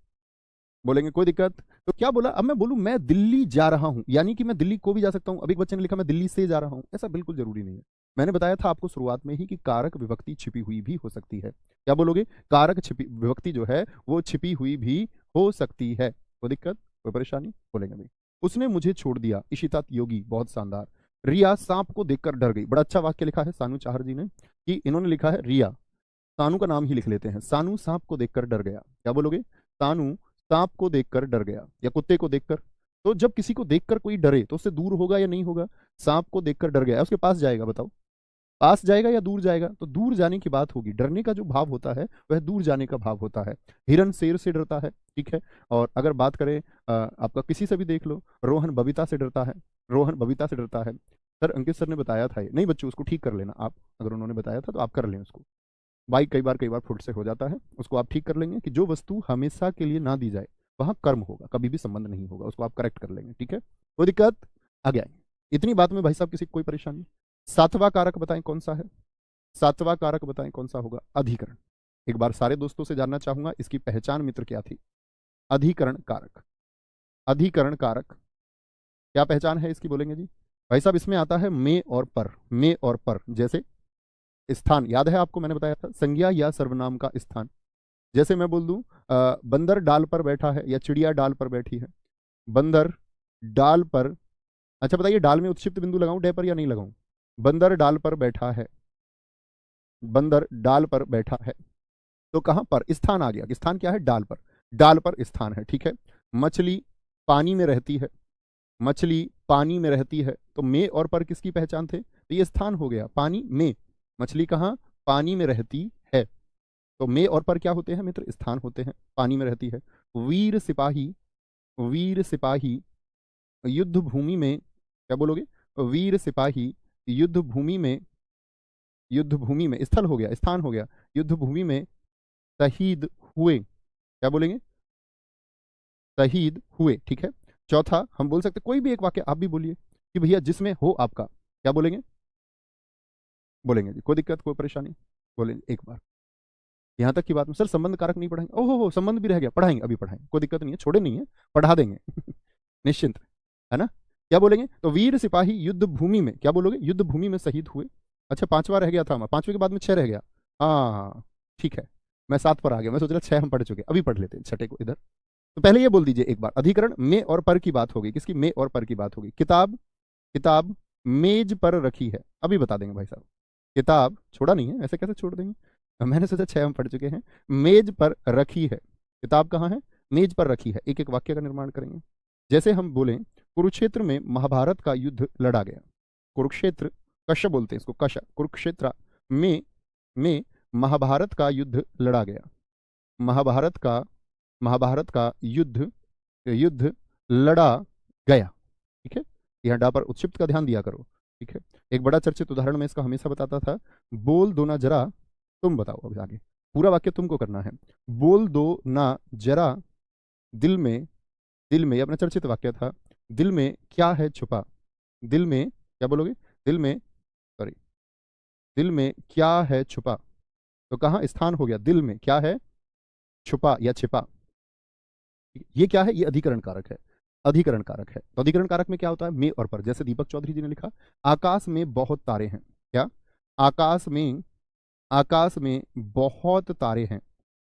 बोलेंगे कोई दिक्कत, तो क्या बोला, अब मैं बोलूं मैं दिल्ली जा रहा हूं, यानी कि मैं दिल्ली को भी जा सकता हूं, अभी एक बच्चे ने लिखा मैं दिल्ली से जा रहा हूं, ऐसा बिल्कुल जरूरी नहीं है। मैंने बताया था आपको शुरुआत में ही कि कारक विभक्ति छिपी हुई भी हो सकती है। क्या बोलोगे, कारक छिपी विभक्ति जो है वो छिपी हुई भी हो सकती है, कोई दिक्कत कोई परेशानी, बोलेंगे भाई। उसने मुझे छोड़ दिया, इशिता योगी, बहुत शानदार। रिया सांप को देखकर डर गई, बड़ा अच्छा वाक्य लिखा है सानू चाहर जी ने, कि इन्होंने लिखा है रिया, सानू का नाम ही लिख लेते हैं, सानू सांप को देखकर डर गया। क्या बोलोगे, सानू सांप को देखकर डर गया, या कुत्ते को देखकर, तो जब किसी को देखकर कोई डरे तो उससे दूर होगा या नहीं होगा, सांप को देखकर डर गया, उसके पास जाएगा, बताओ पास जाएगा या दूर जाएगा, तो दूर जाने की बात होगी, डरने का जो भाव होता है वह दूर जाने का भाव होता है। हिरन शेर से डरता है, ठीक है। और अगर बात करें आपका किसी से भी देख लो, रोहन बबीता से डरता है, रोहन बबीता से डरता है। सर अंकित सर ने बताया था ये, नहीं बच्चों उसको ठीक कर लेना आप, अगर उन्होंने बताया था तो आप कर लें उसको, बाइक कई बार फुट से हो जाता है, उसको आप ठीक कर लेंगे कि जो वस्तु हमेशा के लिए ना दी जाए वहां कर्म होगा, कभी भी संबंध नहीं होगा, उसको आप करेक्ट कर लेंगे, ठीक है, कोई दिक्कत, आगे आएंगे। इतनी बात में भाई साहब किसी को कोई परेशानी, सातवां कारक बताएं कौन सा है, सातवां कारक बताएं कौन सा होगा, अधिकरण। एक बार सारे दोस्तों से जानना चाहूंगा इसकी पहचान मित्र क्या थी, अधिकरण कारक, अधिकरण कारक क्या पहचान है इसकी, बोलेंगे जी भाई साहब, इसमें आता है में और पर, में और पर, जैसे स्थान याद है आपको, मैंने बताया था संज्ञा या सर्वनाम का स्थान, जैसे मैं बोल दूं बंदर डाल पर बैठा है या चिड़िया डाल पर बैठी है, बंदर डाल पर, अच्छा बताइए डाल में उत्क्षिप्त बिंदु लगाऊं डे पर या नहीं लगाऊं, बंदर डाल पर बैठा है, बंदर डाल पर बैठा है, तो कहां पर स्थान आ गया, स्थान क्या है, डाल पर, डाल पर स्थान है, ठीक है। मछली पानी में रहती है, मछली पानी में रहती है, तो में और पर किसकी पहचान थे, तो ये स्थान हो गया, पानी में, मछली कहाँ, पानी में रहती है, तो में और पर क्या होते हैं मित्र, स्थान होते हैं, पानी में रहती है। वीर सिपाही, वीर सिपाही युद्ध भूमि में, क्या बोलोगे? वीर सिपाही युद्ध भूमि में, युद्ध भूमि में, स्थल हो गया, स्थान हो गया, युद्ध भूमि में शहीद हुए, क्या बोलेंगे? शहीद हुए, ठीक है। चौथा हम बोल सकते कोई भी एक वाक्य आप भी बोलिए कि भैया जिसमें हो आपका, क्या बोलेंगे? बोलेंगे जी, कोई दिक्कत कोई परेशानी? बोलेंगे एक बार। यहां तक की बात में सर संबंध कारक नहीं पढ़ाएंगे? ओहो हो, संबंध भी रह गया, पढ़ाएंगे, अभी पढ़ाएंगे, कोई दिक्कत नहीं है, छोड़े नहीं है, पढ़ा देंगे निश्चिंत, है ना? क्या बोलेंगे? तो वीर सिपाही युद्ध भूमि में, क्या बोलोगे? युद्ध भूमि में शहीद हुए। अच्छा, पांचवा रह गया था हमारा, पांचवे के बाद में छह रह गया। हाँ ठीक है, मैं सात पर आ गया, मैं सोच रहा छह हम पढ़ चुके, अभी पढ़ लेते हैं छठे को इधर। तो पहले ये बोल दीजिए एक बार, अधिकरण में और पर की बात होगी, किसकी? में और पर की बात होगी। किताब, किताब मेज पर रखी है, अभी बता देंगे भाई साहब। किताब छोड़ा नहीं है, ऐसे कैसे छोड़ देंगे? मैंने सोचा छह हम पढ़ चुके हैं। मेज पर रखी है, किताब कहाँ है? मेज पर रखी है। एक एक वाक्य का निर्माण करेंगे। जैसे हम बोलें कुरुक्षेत्र में महाभारत का युद्ध लड़ा गया। कुरुक्षेत्र, कश बोलते हैं इसको, कश, कुरुक्षेत्र में महाभारत का युद्ध लड़ा गया। महाभारत का युद्ध लड़ा गया, ठीक है। यहाँ डा पर उत्क्षिप्त का ध्यान दिया करो, ठीक है। एक बड़ा चर्चित उदाहरण में इसका हमेशा बताता था, बोल दो ना जरा, तुम बताओ। अब आगे पूरा वाक्य तुमको करना है। बोल दो ना जरा, दिल में अपना चर्चित वाक्य था, दिल में क्या है छुपा? दिल में, क्या बोलोगे? दिल में, सॉरी, दिल में क्या है छुपा? तो कहाँ स्थान हो गया? दिल में क्या है छुपा या छिपा? ये क्या है? ये अधिकरण कारक है, अधिकरण कारक है। तो अधिकरण कारक में क्या होता है? में और पर। जैसे दीपक चौधरी जी ने लिखा, आकाश में बहुत तारे हैं। क्या? आकाश में बहुत तारे हैं,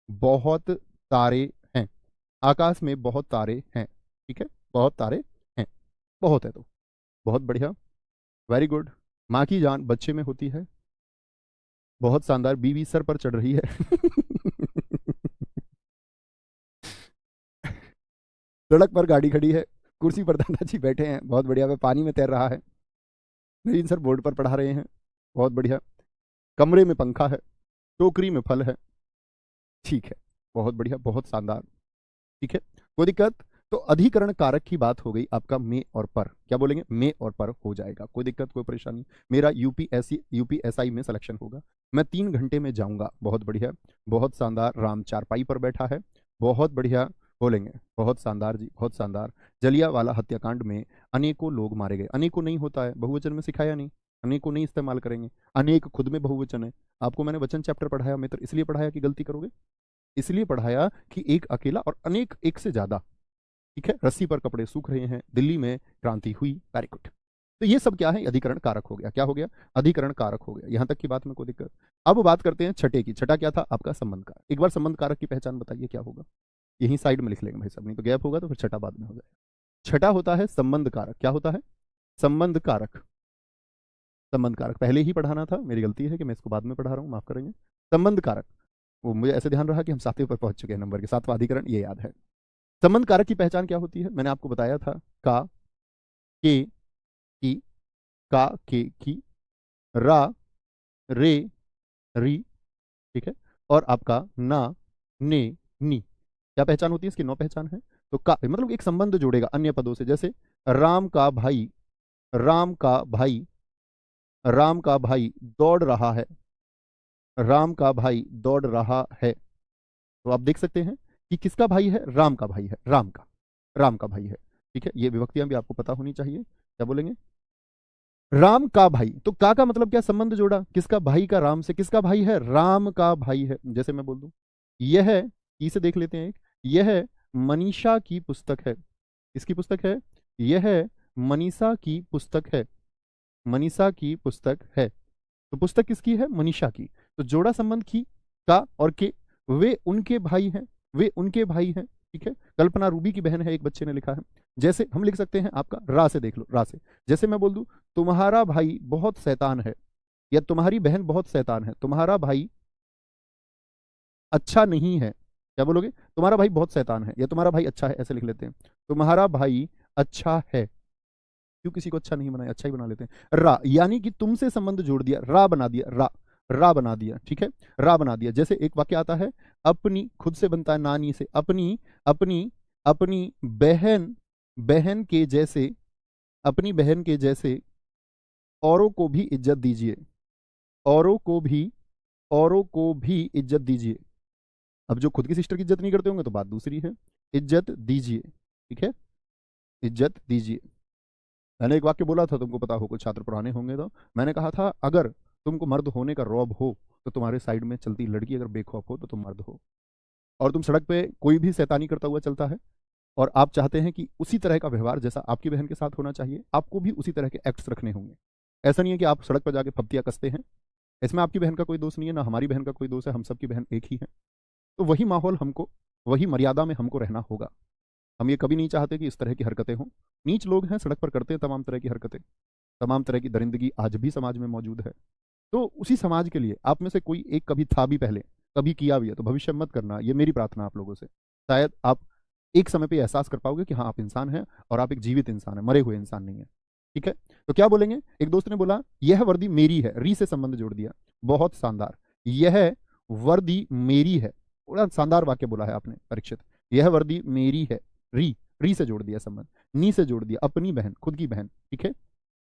बहुत तारे हैं, आकाश में बहुत तारे हैं, ठीक है। बहुत तारे हैं, बहुत है तो बहुत बढ़िया, वेरी गुड। माँ की जान बच्चे में होती है, बहुत शानदार। बीवी सर पर चढ़ रही है सड़क पर गाड़ी खड़ी है, कुर्सी पर दादाजी बैठे हैं, बहुत बढ़िया। वह पानी में तैर रहा है, नवीन सर बोर्ड पर पढ़ा रहे हैं, बहुत बढ़िया। कमरे में पंखा है, टोकरी में फल है, ठीक है, बहुत बढ़िया, बहुत शानदार, ठीक है, कोई दिक्कत? तो अधिकरण कारक की बात हो गई आपका में और पर। क्या बोलेंगे? में और पर हो जाएगा, कोई दिक्कत कोई परेशानी? मेरा यूपीएसआई में सिलेक्शन होगा, मैं 3 घंटे में जाऊंगा, बहुत बढ़िया, बहुत शानदार। राम चारपाई पर बैठा है, बहुत बढ़िया, बोलेंगे बहुत शानदार जी, बहुत शानदार। जलियांवाला हत्याकांड में अनेकों लोग मारे गए। अनेकों नहीं होता है, बहुवचन में सिखाया नहीं, अनेकों नहीं इस्तेमाल करेंगे। अनेक खुद में बहुवचन है। आपको मैंने वचन चैप्टर पढ़ाया मित्र, इसलिए पढ़ाया कि गलती करोगे? इसलिए पढ़ाया कि एक अकेला और अनेक एक से ज्यादा, ठीक है। रस्सी पर कपड़े सूख रहे हैं, दिल्ली में क्रांति हुई, वेरी गुड। तो ये सब क्या है? अधिकरण कारक हो गया। क्या हो गया? अधिकरण कारक हो गया। यहां तक की बात में कोई दिक्कत? अब बात करते हैं छठे की। छठा क्या था आपका? संबंध कारक। एक बार संबंध कारक की पहचान बताइए, क्या होगा? यही साइड में लिख लेंगे भाई साहब, नहीं तो गैप होगा तो फिर छठा बाद में हो जाएगा। छठा होता है संबंध कारक। क्या होता है? संबंध कारक। संबंध कारक पहले ही पढ़ाना था, मेरी गलती है कि मैं इसको बाद में पढ़ा रहा हूँ, माफ करेंगे। संबंध कारक, वो मुझे ऐसे ध्यान रहा कि हम सातवें पर पहुंच चुके हैं, नंबर के सातवां अधिकरण, ये याद है। संबंध कारक की पहचान क्या होती है? मैंने आपको बताया था, का, के, की, का, के, की, रा, रे, री, ठीक है, और आपका ना, ने, नी। क्या पहचान होती है इसकी? 9 पहचान है। तो का मतलब एक संबंध जोड़ेगा अन्य पदों से, जैसे राम का भाई, राम का भाई, राम का भाई दौड़ रहा है, राम का भाई दौड़ रहा है। तो आप देख सकते हैं कि किसका भाई है? राम का भाई है, राम का भाई है, ठीक है। ये विभक्तियां भी आपको पता होनी चाहिए। क्या बोलेंगे? राम का भाई, तो का मतलब क्या? संबंध जोड़ा, किसका भाई का? राम से। किसका भाई है? राम का भाई है। जैसे मैं बोल दूं, यह, इसे देख लेते हैं एक, यह मनीषा की पुस्तक है। किसकी पुस्तक है? यह मनीषा की पुस्तक है, मनीषा की पुस्तक है। तो पुस्तक किसकी है? मनीषा की। तो जोड़ा संबंध की, का और के, वे उनके भाई हैं, वे उनके भाई हैं, ठीक है। कल्पना रूबी की बहन है, एक बच्चे ने लिखा है। जैसे हम लिख सकते हैं आपका रा से, देख लो रा से। जैसे मैं बोल दूं, तुम्हारा भाई बहुत शैतान है, या तुम्हारी बहन बहुत शैतान है। तुम्हारा भाई अच्छा नहीं है। क्या बोलोगे? तुम्हारा भाई बहुत शैतान है या तुम्हारा भाई अच्छा है, ऐसे लिख लेते हैं। तुम्हारा भाई अच्छा है, क्यों किसी को अच्छा नहीं बनाया, अच्छा ही बना लेते हैं। रा, यानी कि तुमसे संबंध जोड़ दिया, रा बना दिया, रा बना दिया, ठीक है, रा बना दिया। जैसे एक वाक्य आता है, अपनी, खुद से बनता है नानी से, अपनी अपनी अपनी बहन, बहन के जैसे अपनी बहन के जैसे औरों को भी इज्जत दीजिए, औरों को भी, औरों को भी इज्जत दीजिए। अब जो खुद की सिस्टर की इज्जत नहीं करते होंगे तो बात दूसरी है। इज्जत दीजिए, ठीक है, इज्जत दीजिए। मैंने एक वाक्य बोला था, तुमको पता हो, कुछ छात्र पुराने होंगे तो मैंने कहा था, अगर तुमको मर्द होने का रौब हो तो तुम्हारे साइड में चलती लड़की अगर बेखौफ हो तो तुम मर्द हो। और तुम सड़क पे कोई भी शैतानी करता हुआ चलता है और आप चाहते हैं कि उसी तरह का व्यवहार जैसा आपकी बहन के साथ होना चाहिए, आपको भी उसी तरह के एक्ट्स रखने होंगे। ऐसा नहीं है कि आप सड़क पर जाके फप्तियां कसते हैं। इसमें आपकी बहन का कोई दोष नहीं है, ना हमारी बहन का कोई दोष है, हम सबकी बहन एक ही है। तो वही माहौल हमको, वही मर्यादा में हमको रहना होगा। हम ये कभी नहीं चाहते कि इस तरह की हरकतें हों। नीच लोग हैं, सड़क पर करते हैं तमाम तरह की हरकतें, तमाम तरह की दरिंदगी आज भी समाज में मौजूद है। तो उसी समाज के लिए आप में से कोई एक कभी था भी पहले, कभी किया भी है, तो भविष्य में मत करना, ये मेरी प्रार्थना आप लोगों से। शायद आप एक समय पे एहसास कर पाओगे कि हाँ आप इंसान हैं और आप एक जीवित इंसान है, मरे हुए इंसान नहीं है। ठीक है, तो क्या बोलेंगे? एक दोस्त ने बोला यह वर्दी मेरी है, री से संबंध जोड़ दिया, बहुत शानदार। यह वर्दी मेरी है, बड़ा शानदार वाक्य बोला है आपने परीक्षित। यह वर्दी मेरी है, री, री से जोड़ दिया संबंध, नी से जोड़ दिया, अपनी बहन, खुद की बहन। ठीक है,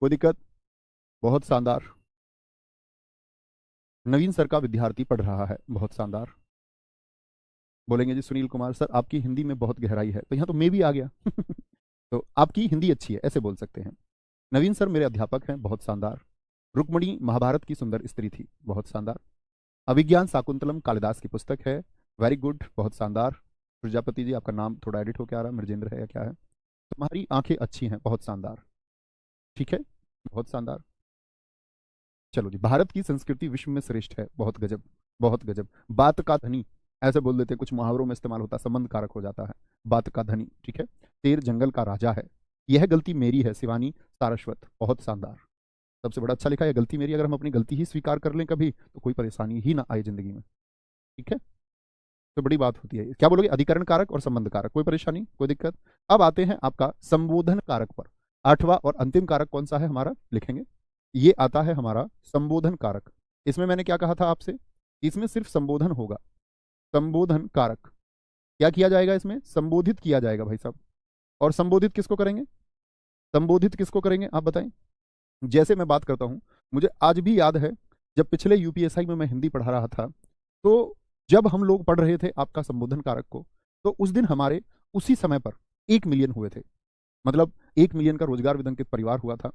कोई दिक्कत? बहुत शानदार। नवीन सर का विद्यार्थी पढ़ रहा है, बहुत शानदार। बोलेंगे जी सुनील कुमार सर आपकी हिंदी में बहुत गहराई है, तो यहाँ तो मैं भी आ गया तो आपकी हिंदी अच्छी है, ऐसे बोल सकते हैं। नवीन सर मेरे अध्यापक हैं, बहुत शानदार। रुक्मणी महाभारत की सुंदर स्त्री थी, बहुत शानदार। अभिज्ञान शाकुंतलम कालिदास की पुस्तक है, वेरी गुड, बहुत शानदार। प्रजापति जी आपका नाम थोड़ा एडिट होकर आ रहा है, मृजेंद्र है या क्या है? तुम्हारी आंखें अच्छी हैं, बहुत शानदार। ठीक है, बहुत शानदार। चलो जी, भारत की संस्कृति विश्व में श्रेष्ठ है, बहुत गजब, बहुत गजब। बात का धनी ऐसे बोल देते हैं, कुछ मुहावरों में इस्तेमाल होता है, संबंध कारक हो जाता है, बात का धनी। ठीक है, शेर जंगल का राजा है, यह गलती मेरी है, शिवानी सारस्वत, बहुत शानदार। सबसे बड़ा अच्छा लिखा है, गलती मेरी। अगर हम अपनी गलती ही स्वीकार कर लें कभी तो कोई परेशानी ही ना आए जिंदगी में। ठीक है, तो बड़ी बात होती है। क्या बोलोगे? अधिकरण कारक और संबंध कारक, कोई परेशानी, कोई दिक्कत? अब आते हैं आपका संबोधन कारक पर। आठवां और अंतिम कारक कौन सा है हमारा, लिखेंगे। ये आता है हमारा संबोधन कारक। इसमें मैंने क्या कहा था आपसे, इसमें सिर्फ संबोधन होगा। संबोधन कारक क्या किया जाएगा? इसमें संबोधित किया जाएगा भाई साहब। और संबोधित किसको करेंगे? संबोधित किसको करेंगे आप बताएं? जैसे मैं बात करता हूं, मुझे आज भी याद है जब पिछले यूपीएसआई में मैं हिंदी पढ़ा रहा था, तो जब हम लोग पढ़ रहे थे आपका संबोधन कारक को, तो उस दिन हमारे उसी समय पर 1 मिलियन हुए थे। मतलब 1 मिलियन का रोजगार विदंकित परिवार हुआ था।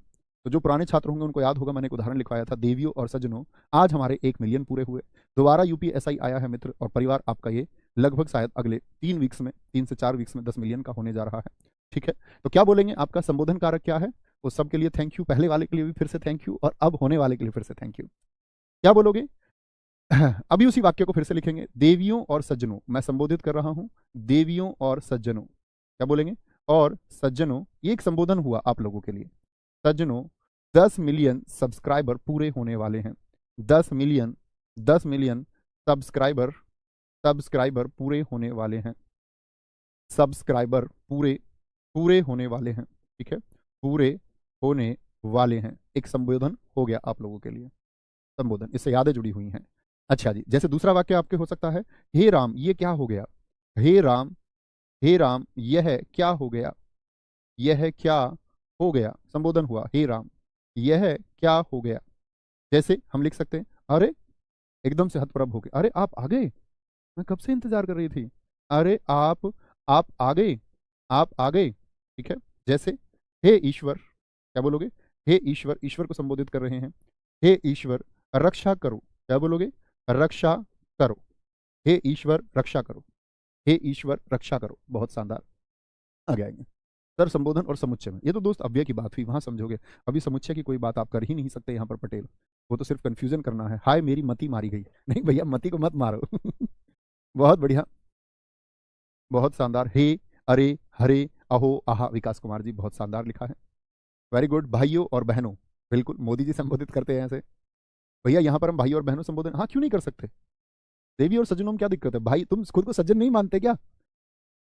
तो जो पुराने छात्र होंगे उनको याद होगा, मैंने एक उदाहरण लिखवाया था, देवियों और सज्जनों, आज हमारे 1 मिलियन पूरे हुए। दोबारा यूपीएसआई आया है मित्र, और परिवार आपका ये लगभग शायद अगले 3 वीक्स में, 3 से 4 वीक्स में 10 मिलियन का होने जा रहा है। ठीक है, तो क्या बोलेंगे? आपका संबोधन कारक क्या है? उस सब के लिए थैंक यू, पहले वाले के लिए भी फिर से थैंक यू, और अब होने वाले के लिए फिर से थैंक यू। क्या बोलोगे? अभी उसी वाक्य को फिर से लिखेंगे, देवियों और सज्जनों, मैं संबोधित कर रहा हूं, देवियों और सज्जनों। क्या बोलेंगे? और सज्जनों, ये एक संबोधन हुआ आप लोगों के लिए। सज्जनों, 10 मिलियन सब्सक्राइबर पूरे होने वाले हैं। 10 मिलियन, 10 मिलियन सब्सक्राइबर, सब्सक्राइबर पूरे होने वाले हैं। सब्सक्राइबर पूरे, पूरे होने वाले हैं। ठीक है, पूरे होने वाले हैं, एक संबोधन हो गया आप लोगों के लिए। संबोधन, इससे यादें जुड़ी हुई हैं। अच्छा जी, जैसे दूसरा वाक्य आपके हो सकता है, हे राम ये क्या हो गया, हे राम, हे राम यह क्या हो गया, यह क्या हो गया, संबोधन हुआ, हे राम यह क्या हो गया। जैसे हम लिख सकते हैं, अरे, एकदम से हतप्रभ हो गए, अरे आप आ गए, मैं कब से इंतजार कर रही थी, अरे आप आ गए, आप आ गए। ठीक है, जैसे हे ईश्वर, क्या बोलोगे? हे ईश्वर, ईश्वर को संबोधित कर रहे हैं, हे ईश्वर रक्षा करो, क्या बोलोगे? रक्षा करो, हे ईश्वर रक्षा करो, हे ईश्वर रक्षा करो, बहुत शानदार। आगे आएंगे सर, संबोधन और समुच्चय में, ये तो दोस्त अव्यय की बात हुई, वहां समझोगे। अभी समुच्चय की कोई बात आप कर ही नहीं सकते यहाँ पर पटेल, वो तो सिर्फ कंफ्यूजन करना है। हाय मेरी मति मारी गई, नहीं भैया मति को मत मारो बहुत बढ़िया, बहुत शानदार। हे, अरे, हरे, अहो, आहा, विकास कुमार जी बहुत शानदार लिखा है, वेरी गुड। भाइयों और बहनों, बिल्कुल मोदी जी संबोधित करते हैं ऐसे। भैया यहाँ पर हम भाई और बहनों संबोधन, हाँ क्यों नहीं कर सकते? देवी और सज्जनों में क्या दिक्कत है? भाई, तुम खुद को सज्जन नहीं मानते क्या?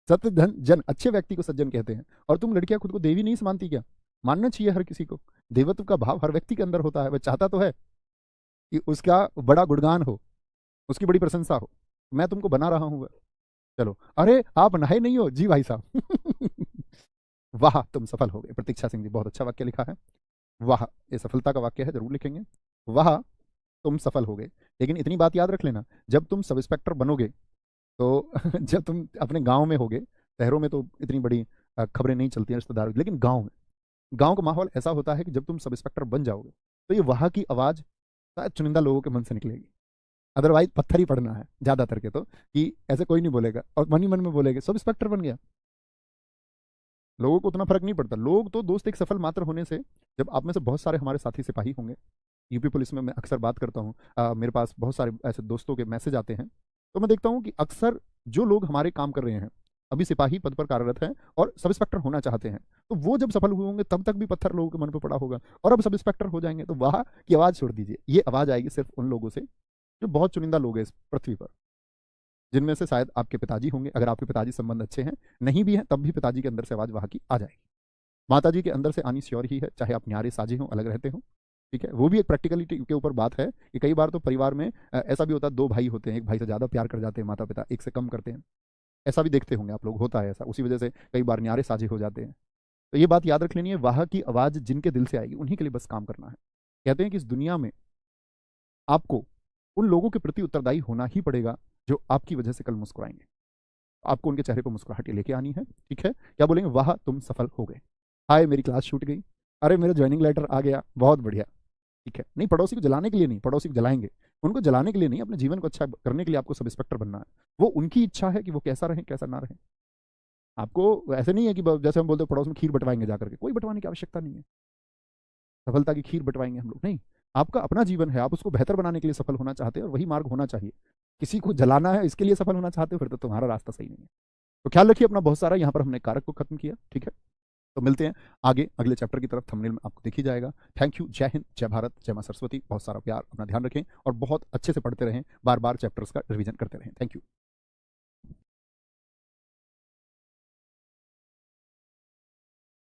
सत्य धन जन, अच्छे व्यक्ति को सज्जन कहते हैं, और तुम लड़कियां खुद को देवी नहीं मानती क्या? मानना चाहिए हर किसी को। देवत्व का भाव हर व्यक्ति के अंदर होता है, वह चाहता तो है कि उसका बड़ा गुणगान हो, उसकी बड़ी प्रशंसा हो। मैं तुमको बना रहा हूं वह। चलो, अरे आप नहाए नहीं हो जी भाई साहब वाह तुम सफल हो गए। प्रतीक्षा सिंह जी, बहुत अच्छा वाक्य लिखा है। वाह, ये सफलता का वाक्य है, जरूर लिखेंगे। वाह तुम सफल हो गए। लेकिन इतनी बात याद रख लेना, जब तुम सब इंस्पेक्टर बनोगे तो जब तुम अपने गांव में होगे, शहरों में तो इतनी बड़ी खबरें नहीं चलती हैं रिश्तेदारों की, लेकिन गांव में, गांव का माहौल ऐसा होता है कि जब तुम सब इंस्पेक्टर बन जाओगे तो ये वाह की आवाज़ शायद चुनिंदा लोगों के मन से निकलेगी। अदरवाइज पत्थर ही पड़ना है ज्यादातर के तो, कि ऐसे कोई नहीं बोलेगा और मन ही मन में बोलेगा सब इंस्पेक्टर बन गया। लोगों को उतना फर्क नहीं पड़ता। लोग तो दोस्त एक सफल मात्र होने से, जब आप में से बहुत सारे हमारे साथी सिपाही होंगे, यूपी पुलिस में मैं अक्सर बात करता हूँ, मेरे पास बहुत सारे ऐसे दोस्तों के मैसेज आते हैं, तो मैं देखता हूँ कि अक्सर जो लोग हमारे काम कर रहे हैं, अभी सिपाही पद पर कार्यरत हैं और सब इंस्पेक्टर होना चाहते हैं, तो वो जब सफल हुए होंगे तब तक भी पत्थर लोगों के मन पर पड़ा होगा, और अब सब इंस्पेक्टर हो जाएंगे तो वाह की आवाज़ छोड़ दीजिए। ये आवाज़ आएगी सिर्फ उन लोगों से जो बहुत चुनिंदा लोग हैं इस पृथ्वी पर, जिनमें से शायद आपके पिताजी होंगे। अगर आपके पिताजी संबंध अच्छे हैं, नहीं भी हैं तब भी पिताजी के अंदर से आवाज़ वहाँ की आ जाएगी। माताजी के अंदर से आनी श्योर ही है, चाहे आप न्यारे साझे हों, अलग रहते हो। ठीक है, वो भी एक प्रैक्टिकलिटी के ऊपर बात है कि कई बार तो परिवार में ऐसा भी होता है, दो भाई होते हैं, एक भाई से ज़्यादा प्यार कर जाते हैं माता पिता, एक से कम करते हैं। ऐसा भी देखते होंगे आप लोग, होता है ऐसा, उसी वजह से कई बार न्यारे साझे हो जाते हैं। तो ये बात याद रख लेनी है, वाह की आवाज़ जिनके दिल से आएगी उन्हीं के लिए बस काम करना है। कहते हैं कि इस दुनिया में आपको उन लोगों के प्रति उत्तरदायी होना ही पड़ेगा जो आपकी वजह से कल मुस्कुराएंगे। आपको उनके चेहरे पर मुस्कुराहट लेके आनी है। ठीक है, क्या बोलेंगे? वाह तुम सफल हो गए। हाय मेरी क्लास छूट गई, अरे मेरा ज्वाइनिंग लेटर आ गया, बहुत बढ़िया। ठीक है, नहीं पड़ोसी को जलाने के लिए नहीं, पड़ोसी को जलाएंगे, उनको जलाने के लिए नहीं, अपने जीवन को अच्छा करने के लिए आपको सब इंस्पेक्टर बनना है। वो उनकी इच्छा है कि वो कैसा रहे कैसा ना रहे। आपको ऐसे नहीं है कि जैसे हम बोलते हैं पड़ोस में खीर बंटवाएंगे जाकर के, कोई बंटवाने की आवश्यकता नहीं है, सफलता की खीर बंटवाएंगे हम लोग नहीं। आपका अपना जीवन है, आप उसको बेहतर बनाने के लिए सफल होना चाहते हैं और वही मार्ग होना चाहिए। किसी को जलाना है इसके लिए सफल होना चाहते हो, फिर तो तुम्हारा रास्ता सही नहीं है। तो ख्याल रखिए अपना बहुत सारा। यहाँ पर हमने कारक को खत्म किया। ठीक है, तो मिलते हैं आगे अगले चैप्टर की तरफ, थंबनेल में आपको दिख ही जाएगा। थैंक यू, जय हिंद, जय भारत, जय मां सरस्वती। बहुत सारा प्यार, अपना ध्यान रखें और बहुत अच्छे से पढ़ते रहें, बार बार चैप्टर्स का रिवीजन करते रहें। Thank you.